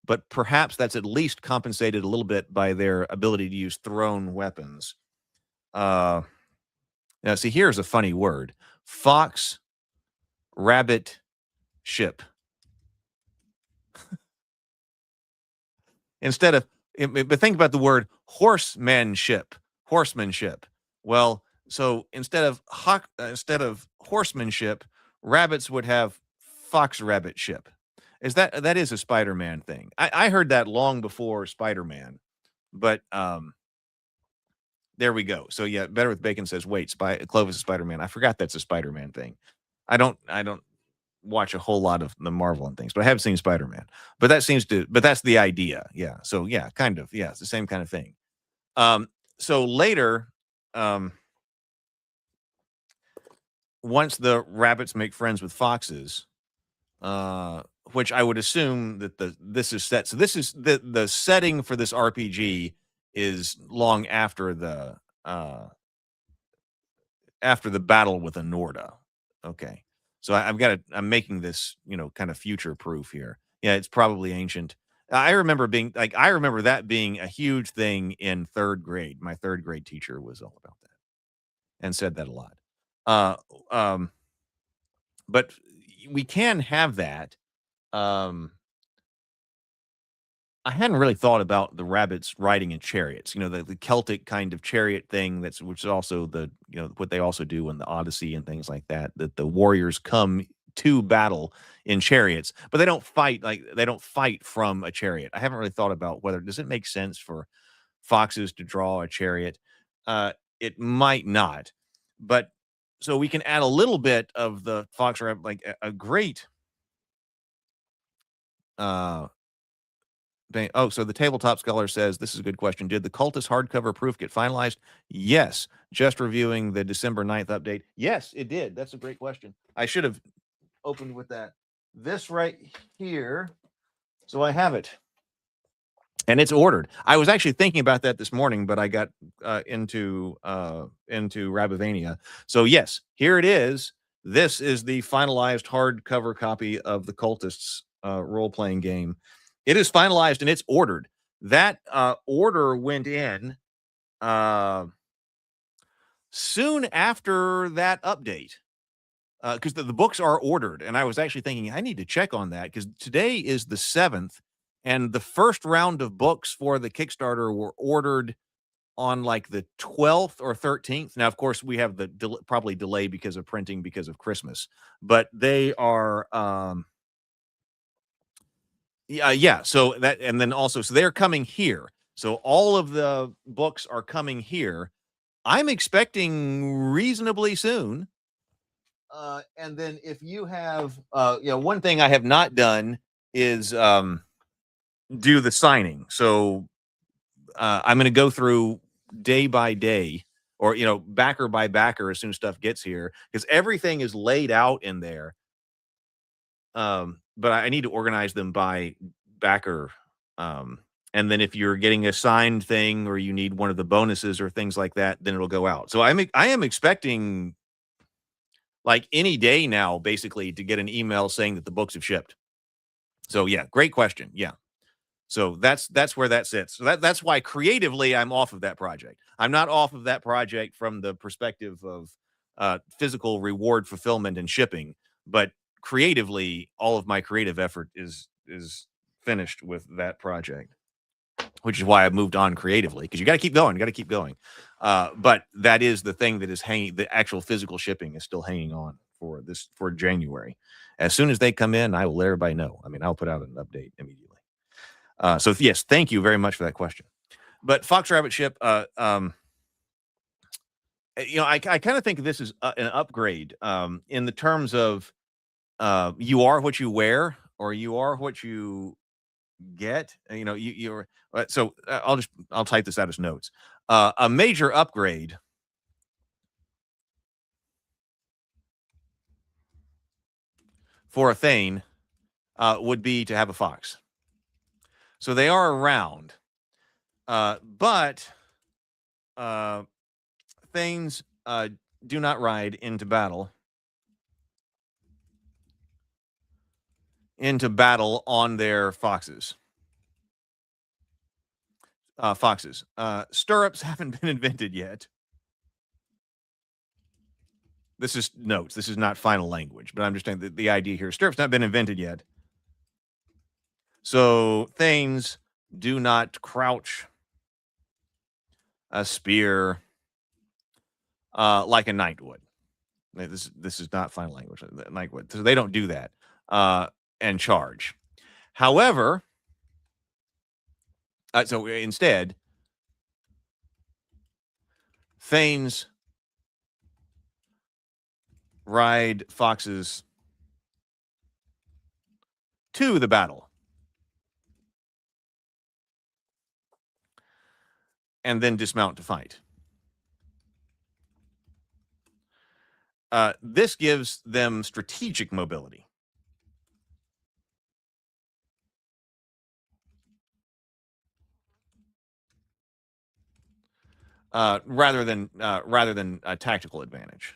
but perhaps that's at least compensated a little bit by their ability to use thrown weapons. Now, see, here's a funny word. Fox, rabbit, ship. Instead of, but think about the word horsemanship. Well, so instead of horsemanship, rabbits would have fox rabbit ship. That is a Spider-Man thing. I heard that long before Spider-Man, but there we go. So yeah, Better with Bacon says, wait, Clovis is Spider-Man. I forgot that's a Spider-Man thing. I don't watch a whole lot of the Marvel and things, but I have seen Spider-Man. But that's the idea. Yeah. So yeah, kind of. Yeah, it's the same kind of thing. So later, once the rabbits make friends with foxes, which I would assume that this is set. So this is the setting for this RPG is long after the battle with Anorda. Okay. So I'm making this, kind of future proof here. Yeah, it's probably ancient. I remember that being a huge thing in 3rd grade. My 3rd grade teacher was all about that and said that a lot. But we can have that. I hadn't really thought about the rabbits riding in chariots, the Celtic kind of chariot thing which is also what they also do in the Odyssey and things like that the warriors come to battle in chariots, but they don't fight from a chariot. I haven't really thought about does it make sense for foxes to draw a chariot? It might not, but so we can add a little bit of the fox rabbit, like a great so the Tabletop Scholar says, this is a good question. Did the Cultist hardcover proof get finalized? Yes. Just reviewing the December 9th update. Yes, it did. That's a great question. I should have opened with that. This right here. So I have it. And it's ordered. I was actually thinking about that this morning, but I got into Rabivania. So yes, here it is. This is the finalized hardcover copy of the Cultists role-playing game. It is finalized and it's ordered. That order went in soon after that update because the books are ordered. And I was actually thinking I need to check on that because today is the 7th and the first round of books for the Kickstarter were ordered on like the 12th or 13th. Now, of course, we have the probably delay because of printing because of Christmas, but they are yeah. So that, and then also, so they're coming here. So all of the books are coming here. I'm expecting reasonably soon. And then if you have, one thing I have not done is do the signing. So I'm going to go through day by day or, backer by backer as soon as stuff gets here because everything is laid out in there. But I need to organize them by backer. And then if you're getting a signed thing or you need one of the bonuses or things like that, then it'll go out. So I am expecting like any day now, basically, to get an email saying that the books have shipped. So yeah, great question. Yeah. So that's where that sits. So that's why creatively I'm off of that project. I'm not off of that project from the perspective of physical reward fulfillment and shipping, but creatively, all of my creative effort is finished with that project, which is why I moved on creatively because you got to keep going. But that is the thing that is hanging. The actual physical shipping is still hanging on for January. As soon as they come in, I will let everybody know. I mean, I'll put out an update immediately. So yes, thank you very much for that question. But Fox Rabbit Ship, I kind of think of this as an upgrade in the terms of you are what you wear or you are what you get. You're so I'll type this out as notes. A major upgrade for a Thane would be to have a fox. So they are around. But Thegns do not ride into battle on their foxes. Stirrups haven't been invented yet. This is notes. This is not final language, but I understand the idea here. Stirrups not been invented yet. So Thegns do not crouch a spear like a knight would. This is not final language. Knight would. So they don't do that and charge. However, so instead, Thegns ride foxes to the battle and then dismount to fight. This gives them strategic mobility. Rather than a tactical advantage.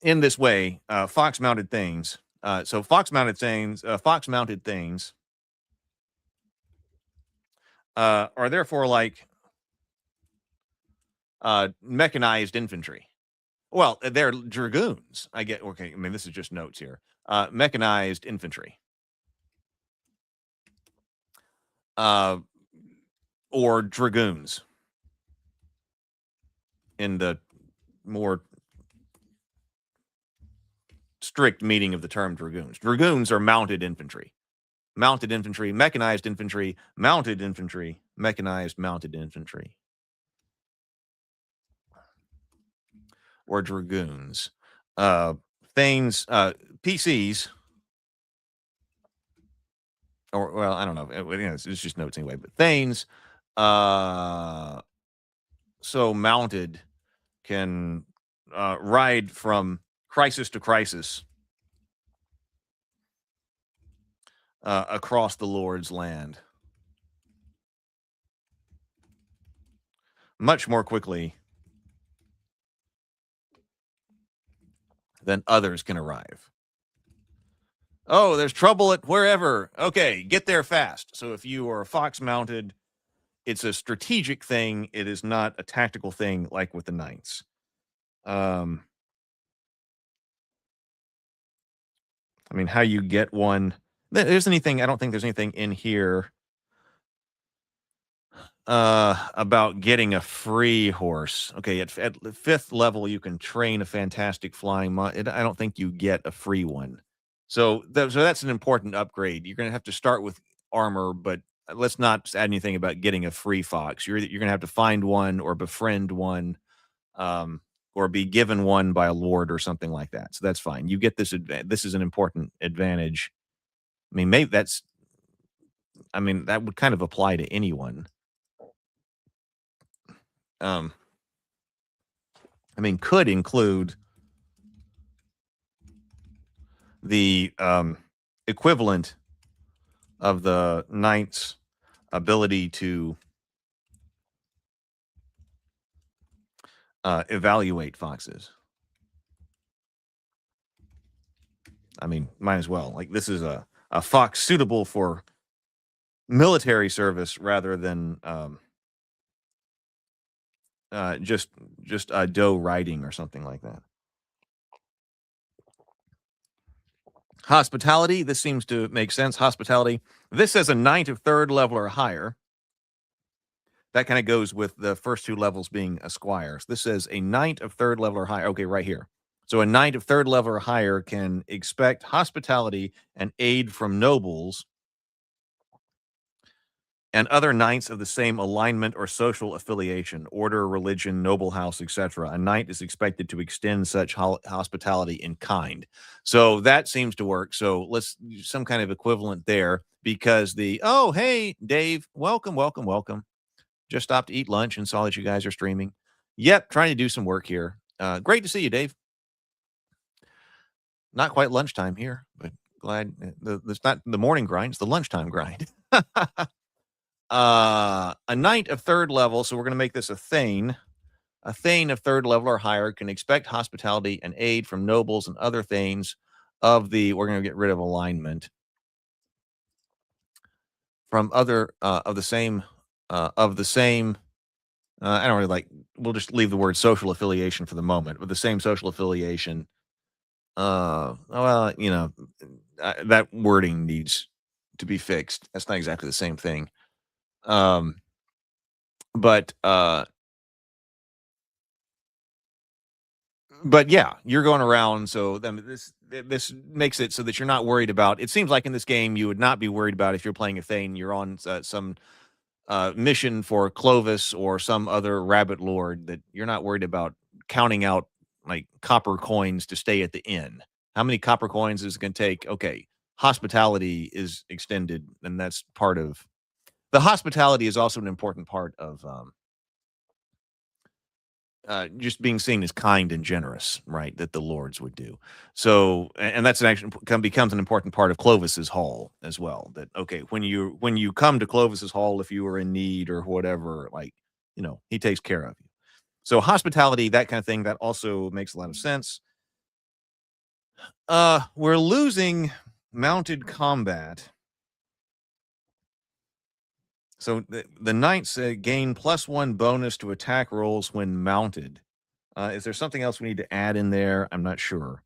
In this way, fox-mounted Thegns. Fox-mounted Thegns are therefore like mechanized infantry. Well, they're dragoons. I get. Okay, I mean, this is just notes here. Mechanized infantry. Or dragoons in the more strict meaning of the term dragoons. Dragoons are mounted infantry. Mounted infantry, mechanized infantry, mounted infantry, mechanized mounted infantry. Or dragoons. Thegns, PCs, or, well, I don't know. It's just notes anyway, but Thegns, so mounted, can ride from crisis to crisis across the Lord's land much more quickly than others can arrive. Oh, there's trouble at wherever. Okay, get there fast. So if you are a fox mounted, it's a strategic thing. It is not a tactical thing like with the knights. I mean, how you get one. I don't think there's anything in here about getting a free horse. Okay, at 5th level, you can train a fantastic flying I don't think you get a free one. So that's an important upgrade. You're going to have to start with armor, but let's not add anything about getting a free fox. You're going to have to find one or befriend one, or be given one by a lord or something like that. So that's fine. You get this. This is an important advantage. I mean, maybe that would kind of apply to anyone. Could include the equivalent of the knight's ability to evaluate foxes. I mean, might as well. Like, this is a fox suitable for military service rather than just doe riding or something like that. Hospitality, this seems to make sense. Hospitality, this says a knight of 3rd level or higher. That kind of goes with the first 2 levels being a squire. So this says a knight of 3rd level or higher. Okay, right here. So a knight of 3rd level or higher can expect hospitality and aid from nobles and other knights of the same alignment or social affiliation, order, religion, noble house, etc. A knight is expected to extend such hospitality in kind. So that seems to work. So let's use some kind of equivalent there, because oh, hey, Dave, welcome. Just stopped to eat lunch and saw that you guys are streaming. Yep, trying to do some work here. Great to see you, Dave. Not quite lunchtime here, but glad it's not the morning grind, it's the lunchtime grind. A knight of 3rd level, so we're going to make this a thane. A thane of 3rd level or higher can expect hospitality and aid from nobles and other thanes of the. We're going to get rid of alignment from other of the same. I don't really like. We'll just leave the word social affiliation for the moment. With the same social affiliation. Well, that wording needs to be fixed. That's not exactly the same thing. But yeah, you're going around. So then this makes it so that you're not worried about. It seems like in this game you would not be worried about if you're playing a thane. You're on some mission for Clovis or some other rabbit lord, that you're not worried about counting out like copper coins to stay at the inn. How many copper coins is it going to take? Okay, hospitality is extended, and that's part of the hospitality is also an important part of just being seen as kind and generous, right? That the lords would do. So, and that's becomes an important part of Clovis's hall as well. That okay, when you come to Clovis's hall, if you are in need or whatever, like he takes care of you. So hospitality, that kind of thing, that also makes a lot of sense. We're losing mounted combat. So the knights gain +1 bonus to attack rolls when mounted. Is there something else we need to add in there? I'm not sure.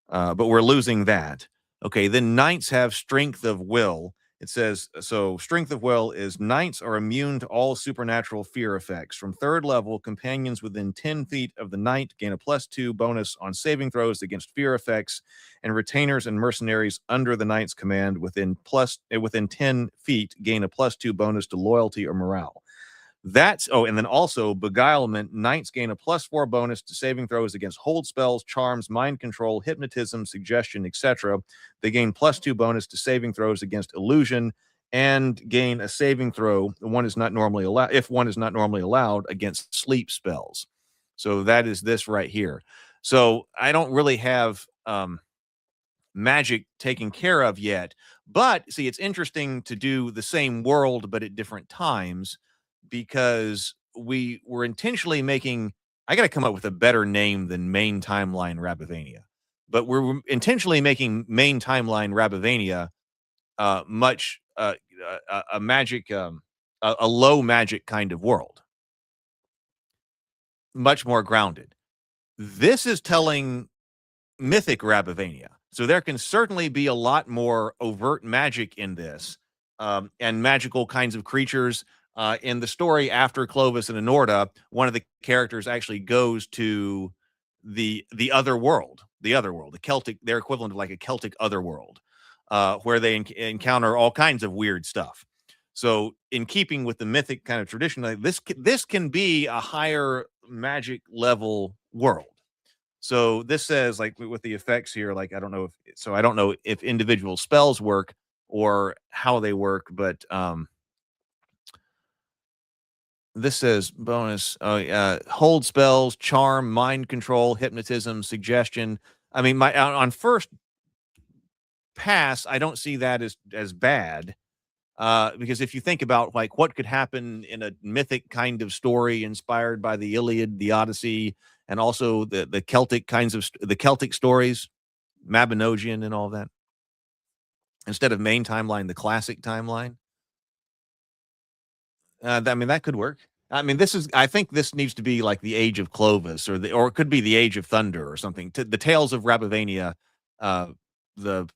But we're losing that. Okay, then knights have strength of will. It says, so strength of will is knights are immune to all supernatural fear effects. From 3rd level, companions within 10 feet of the knight gain a +2 bonus on saving throws against fear effects, and retainers and mercenaries under the knight's command within 10 feet gain a +2 bonus to loyalty or morale. And then also beguilement, knights gain a +4 bonus to saving throws against hold spells, charms, mind control, hypnotism, suggestion, etc. They gain +2 bonus to saving throws against illusion, and gain a saving throw if one is not normally allowed against sleep spells. So that is this right here. So I don't really have magic taken care of yet, but see, it's interesting to do the same world but at different times, because we were intentionally making. I got to come up with a better name than main timeline Rabivania, but we're intentionally making main timeline Rabivania much a magic a low magic kind of world, much more grounded. This is telling mythic Rabivania, so there can certainly be a lot more overt magic in this, and magical kinds of creatures. In the story after Clovis and Enorda, one of the characters actually goes to the other world, the Celtic, their equivalent of like a Celtic otherworld, where they encounter all kinds of weird stuff. So, in keeping with the mythic kind of tradition, like this can be a higher magic level world. So this says, like, with the effects here, like I don't know if individual spells work or how they work, but this says bonus hold spells, charm, mind control, hypnotism, suggestion. I mean, on first pass, I don't see that as bad, because if you think about like what could happen in a mythic kind of story inspired by the Iliad, the Odyssey, and also the Celtic the Celtic stories, Mabinogion and all that, instead of main timeline, the classic timeline. I mean, that could work. I mean, I think this needs to be like the Age of Clovis, or it could be the Age of Thunder or something. The Tales of Rabivania, the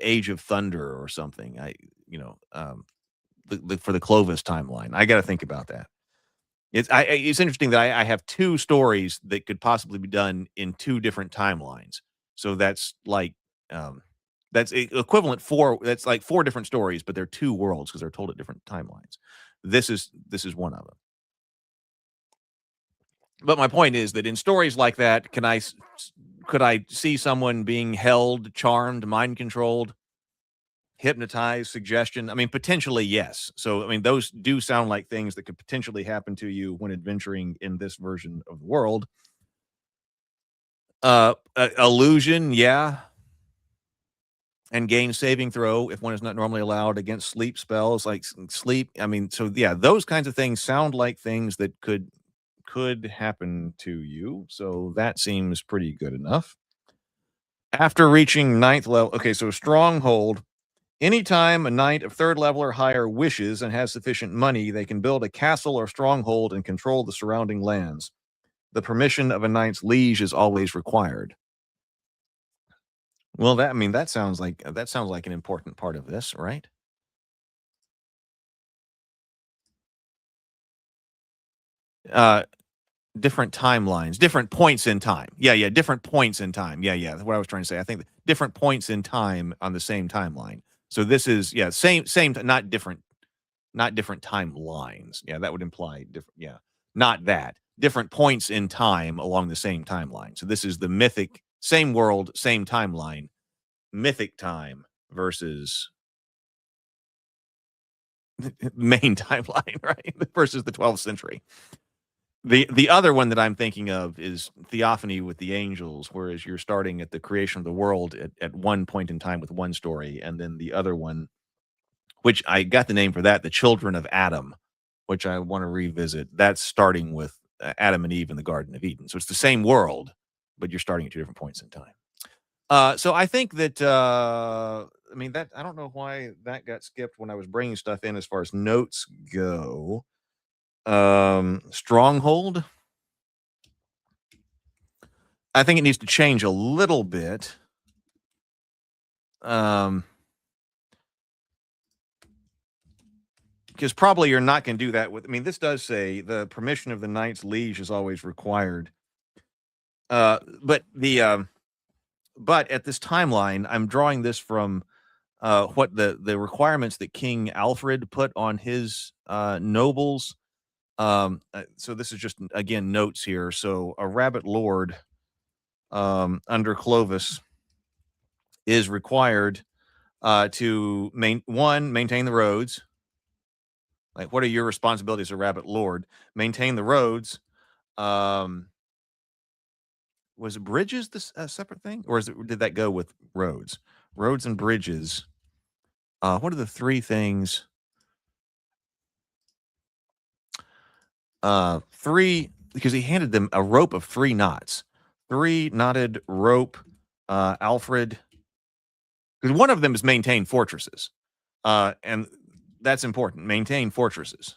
Age of Thunder or something. For the Clovis timeline, I got to think about that. It's interesting that I have 2 stories that could possibly be done in 2 different timelines. So that's like that's equivalent that's like 4 different stories, but they're 2 worlds because they're told at different timelines. This is one of them. But my point is that in stories like that, could I see someone being held, charmed, mind controlled, hypnotize, suggestion. I mean, potentially, yes. So, I mean, those do sound like things that could potentially happen to you when adventuring in this version of the world. Illusion, yeah. And gain saving throw if one is not normally allowed against sleep spells, like sleep. I mean, so yeah, those kinds of things sound like things that could happen to you. So that seems pretty good enough. After reaching 9th level, okay, so stronghold. Anytime a knight of 3rd level or higher wishes and has sufficient money, they can build a castle or stronghold and control the surrounding lands. The permission of a knight's liege is always required. Well, that sounds like an important part of this, right? Different timelines, different points in time. Yeah, different points in time. Yeah, that's what I was trying to say. I think different points in time on the same timeline. So this is same, not different timelines. Yeah, that would imply different. Yeah, not that different points in time along the same timeline. So this is the mythic same world, same timeline, mythic time versus main timeline, right? Versus the 12th century. The other one that I'm thinking of is Theophany with the Angels, whereas you're starting at the creation of the world at one point in time with one story, and then the other one, which I got the name for that, the Children of Adam, which I want to revisit. That's starting with Adam and Eve in the Garden of Eden. So it's the same world, but you're starting at 2 different points in time. So I think that that I don't know why that got skipped when I was bringing stuff in as far as notes go. Stronghold. I think it needs to change a little bit. Because probably you're not going to do that with. I mean, this does say the permission of the knight's liege is always required. But at this timeline, I'm drawing this from what the requirements that King Alfred put on his nobles. So this is just again notes here. So a rabbit lord under Clovis is required to maintain the roads. Like, what are your responsibilities as a rabbit lord? Maintain the roads. Was bridges a separate thing, or did that go with roads? Roads and bridges. What are the 3 things? 3, because he handed them a rope of 3 knots. 3 knotted rope. Alfred, because one of them is maintain fortresses, and that's important. Maintain fortresses.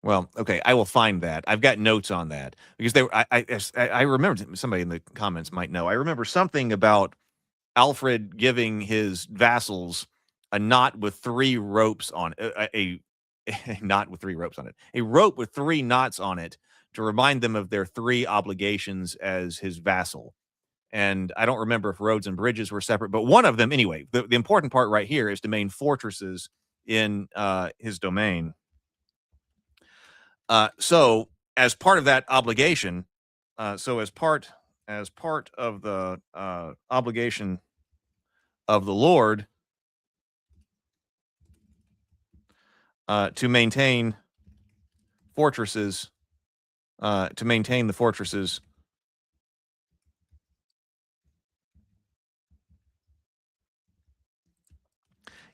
Well, okay, I will find that. I've got notes on that because I remember, somebody in the comments might know. I remember something about Alfred giving his vassals a knot with 3 ropes on it, a knot with 3 ropes on it, a rope with 3 knots on it to remind them of their 3 obligations as his vassal. And I don't remember if roads and bridges were separate, but one of them, anyway, the important part right here is to maintain fortresses in his domain. So as part of that obligation, as part of the obligation of the Lord to maintain fortresses, to maintain the fortresses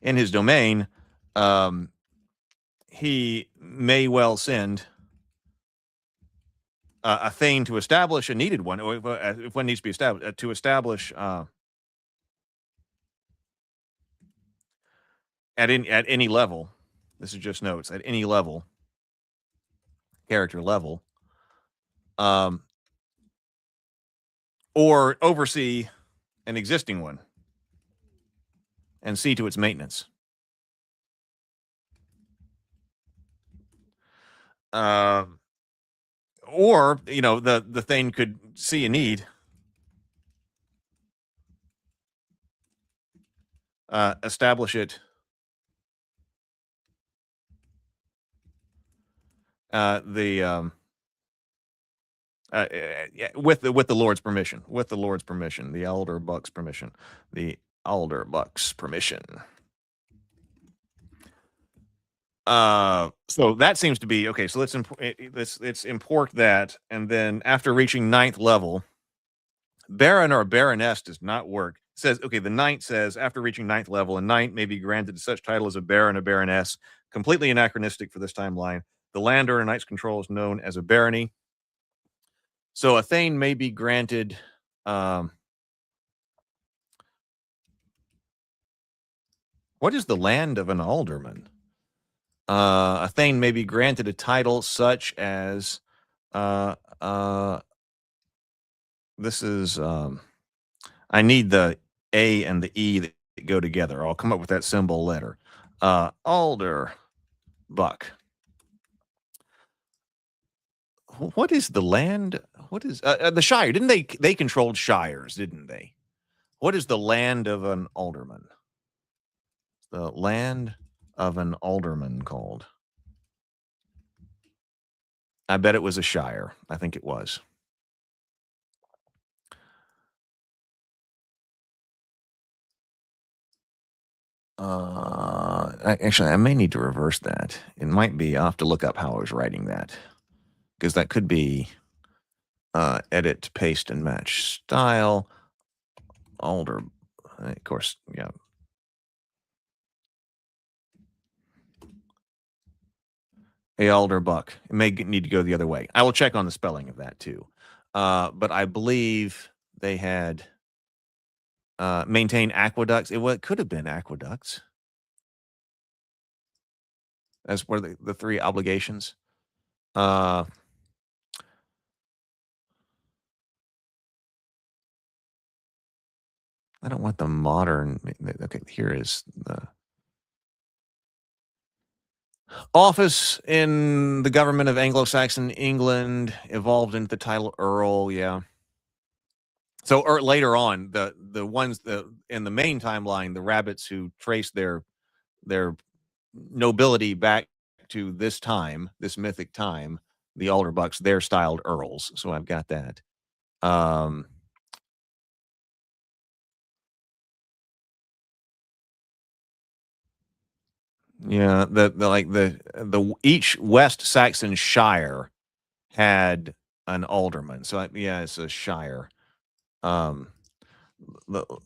in his domain, he may well send a thane to establish a needed one, or if one needs to be established, to establish at any level. This is just notes at any level, character level, or oversee an existing one and see to its maintenance. Or the thane could see a need establish it. With the Lord's permission, the Elder Buck's permission, So that seems to be okay. So let's import that, and then after reaching 9th level, Baron or Baroness does not work. It says, okay, the Knight says, after reaching 9th level, a Knight may be granted such title as a Baron or Baroness, completely anachronistic for this timeline. The land under a Knight's control is known as a barony. So a Thane may be granted what is the land of an alderman? A Thane may be granted a title such as this is I need the A and the E that go together. I'll come up with that symbol letter. Alder Buck. What is the land? What is the Shire? Didn't they controlled shires, didn't they? What is the land of an alderman? The land of an alderman called? I bet it was a shire. I think it was. Actually, I may need to reverse that. It might be, I'll have to look up how I was writing that, because that could be edit, paste, and match style. Alder, of course, yeah. A Alder Buck. It may need to go the other way. I will check on the spelling of that too. But I believe they had maintain aqueducts. It could have been aqueducts. As were the 3 obligations. I don't want the modern. Okay, here is the office in the government of Anglo-Saxon England, evolved into the title Earl. Yeah. So later on, the ones in the main timeline, the rabbits who trace their nobility back to this time, this mythic time, the Alderbucks, they're styled earls. So I've got that. Yeah, the each West Saxon shire had an alderman. So yeah, it's a shire. I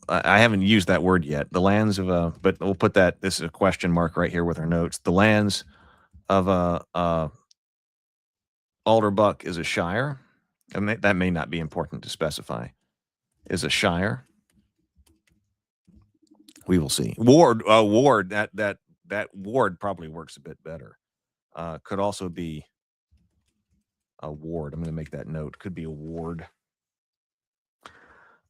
haven't used that word yet. The lands of but we'll put that. This is a question mark right here with our notes. The lands of Alderbuck is a shire. And that may not be important to specify. Is a shire. We will see. Ward. That ward probably works a bit better. Could also be a ward. I'm going to make that note. Could be a ward.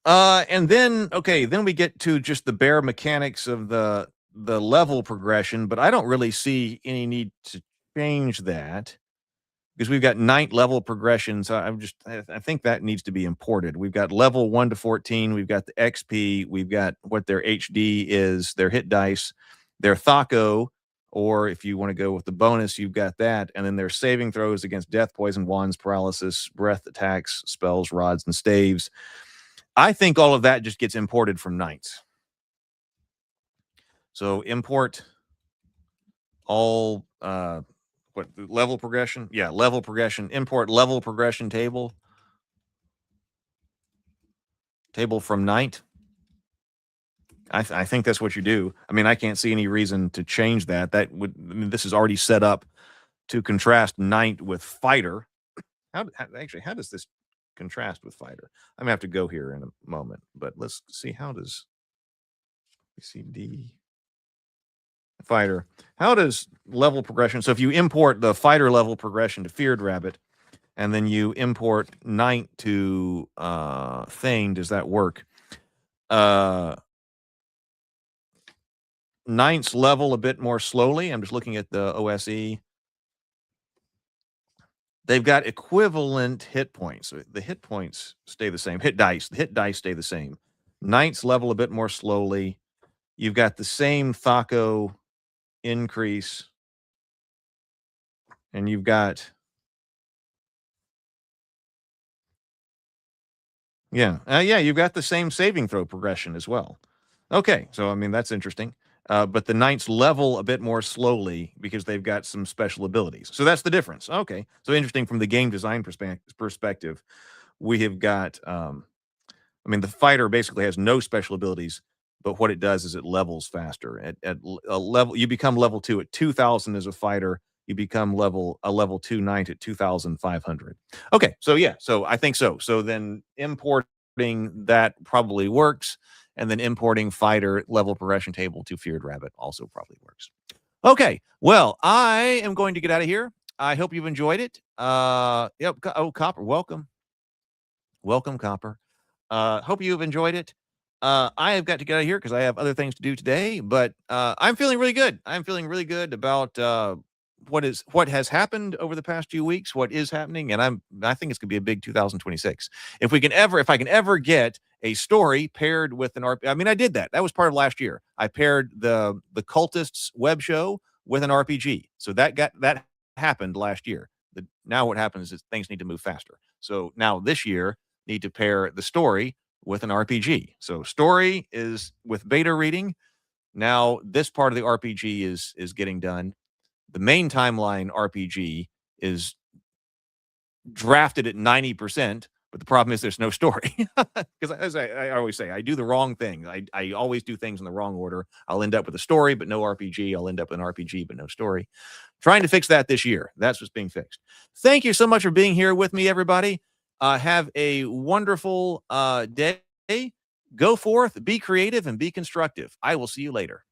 And then, okay, then we get to just the bare mechanics of the level progression, but I don't really see any need to change that because we've got 9th level progression. So I think that needs to be imported. We've got level 1 to 14. We've got the XP. We've got what their HD is, their hit dice, their Thaco, or if you want to go with the bonus, you've got that. And then their saving throws against death, poison, wands, paralysis, breath attacks, spells, rods, and staves. I think all of that just gets imported from Knights. So import all what level progression? Yeah, level progression. Import level progression table. Table from Knight. I think that's what you do. I mean, I can't see any reason to change that. This is already set up to contrast Knight with Fighter. How does this contrast with Fighter? I'm gonna have to go here in a moment, but let's see how does BCD Fighter. How does level progression? So if you import the Fighter level progression to Feared Rabbit, and then you import Knight to Thane, does that work? Knight's level a bit more slowly. I'm just looking at the OSE. They've got equivalent hit points. The hit points stay the same. The hit dice stay the same. Knight's level a bit more slowly. You've got the same Thaco increase, and you've got you've got the same saving throw progression as well. Okay, so I mean that's interesting. But the knights level a bit more slowly because they've got some special abilities. So that's the difference. Okay, so interesting from the game design perspective. We have got, I mean, the fighter basically has no special abilities, but what it does is it levels faster. At a level, you become level 2 at 2,000 as a fighter. You become a level 2 knight at 2,500. Okay, so yeah, so I think so. So then importing that probably works, and then importing fighter level progression table to Feared Rabbit also probably works. Okay, well, I am going to get out of here. I hope you've enjoyed it. Yep. Oh, Copper, welcome. Welcome, Copper. Hope you've enjoyed it. I have got to get out of here because I have other things to do today, but I'm feeling really good. I'm feeling really good about what has happened over the past few weeks, what is happening, and I think it's gonna be a big 2026. If I can ever get a story paired with an RPG. I mean, I did that. That was part of last year. I paired the Cultists web show with an RPG. So that happened last year. Now what happens is things need to move faster. So now this year need to pair the story with an RPG. So story is with beta reading. Now this part of the RPG is getting done. The main timeline RPG is drafted at 90%, but the problem is there's no story. Because as I always say, I do the wrong thing. I always do things in the wrong order. I'll end up with a story, but no RPG. I'll end up with an RPG, but no story. Trying to fix that this year. That's what's being fixed. Thank you so much for being here with me, everybody. Have a wonderful day. Go forth, be creative, and be constructive. I will see you later.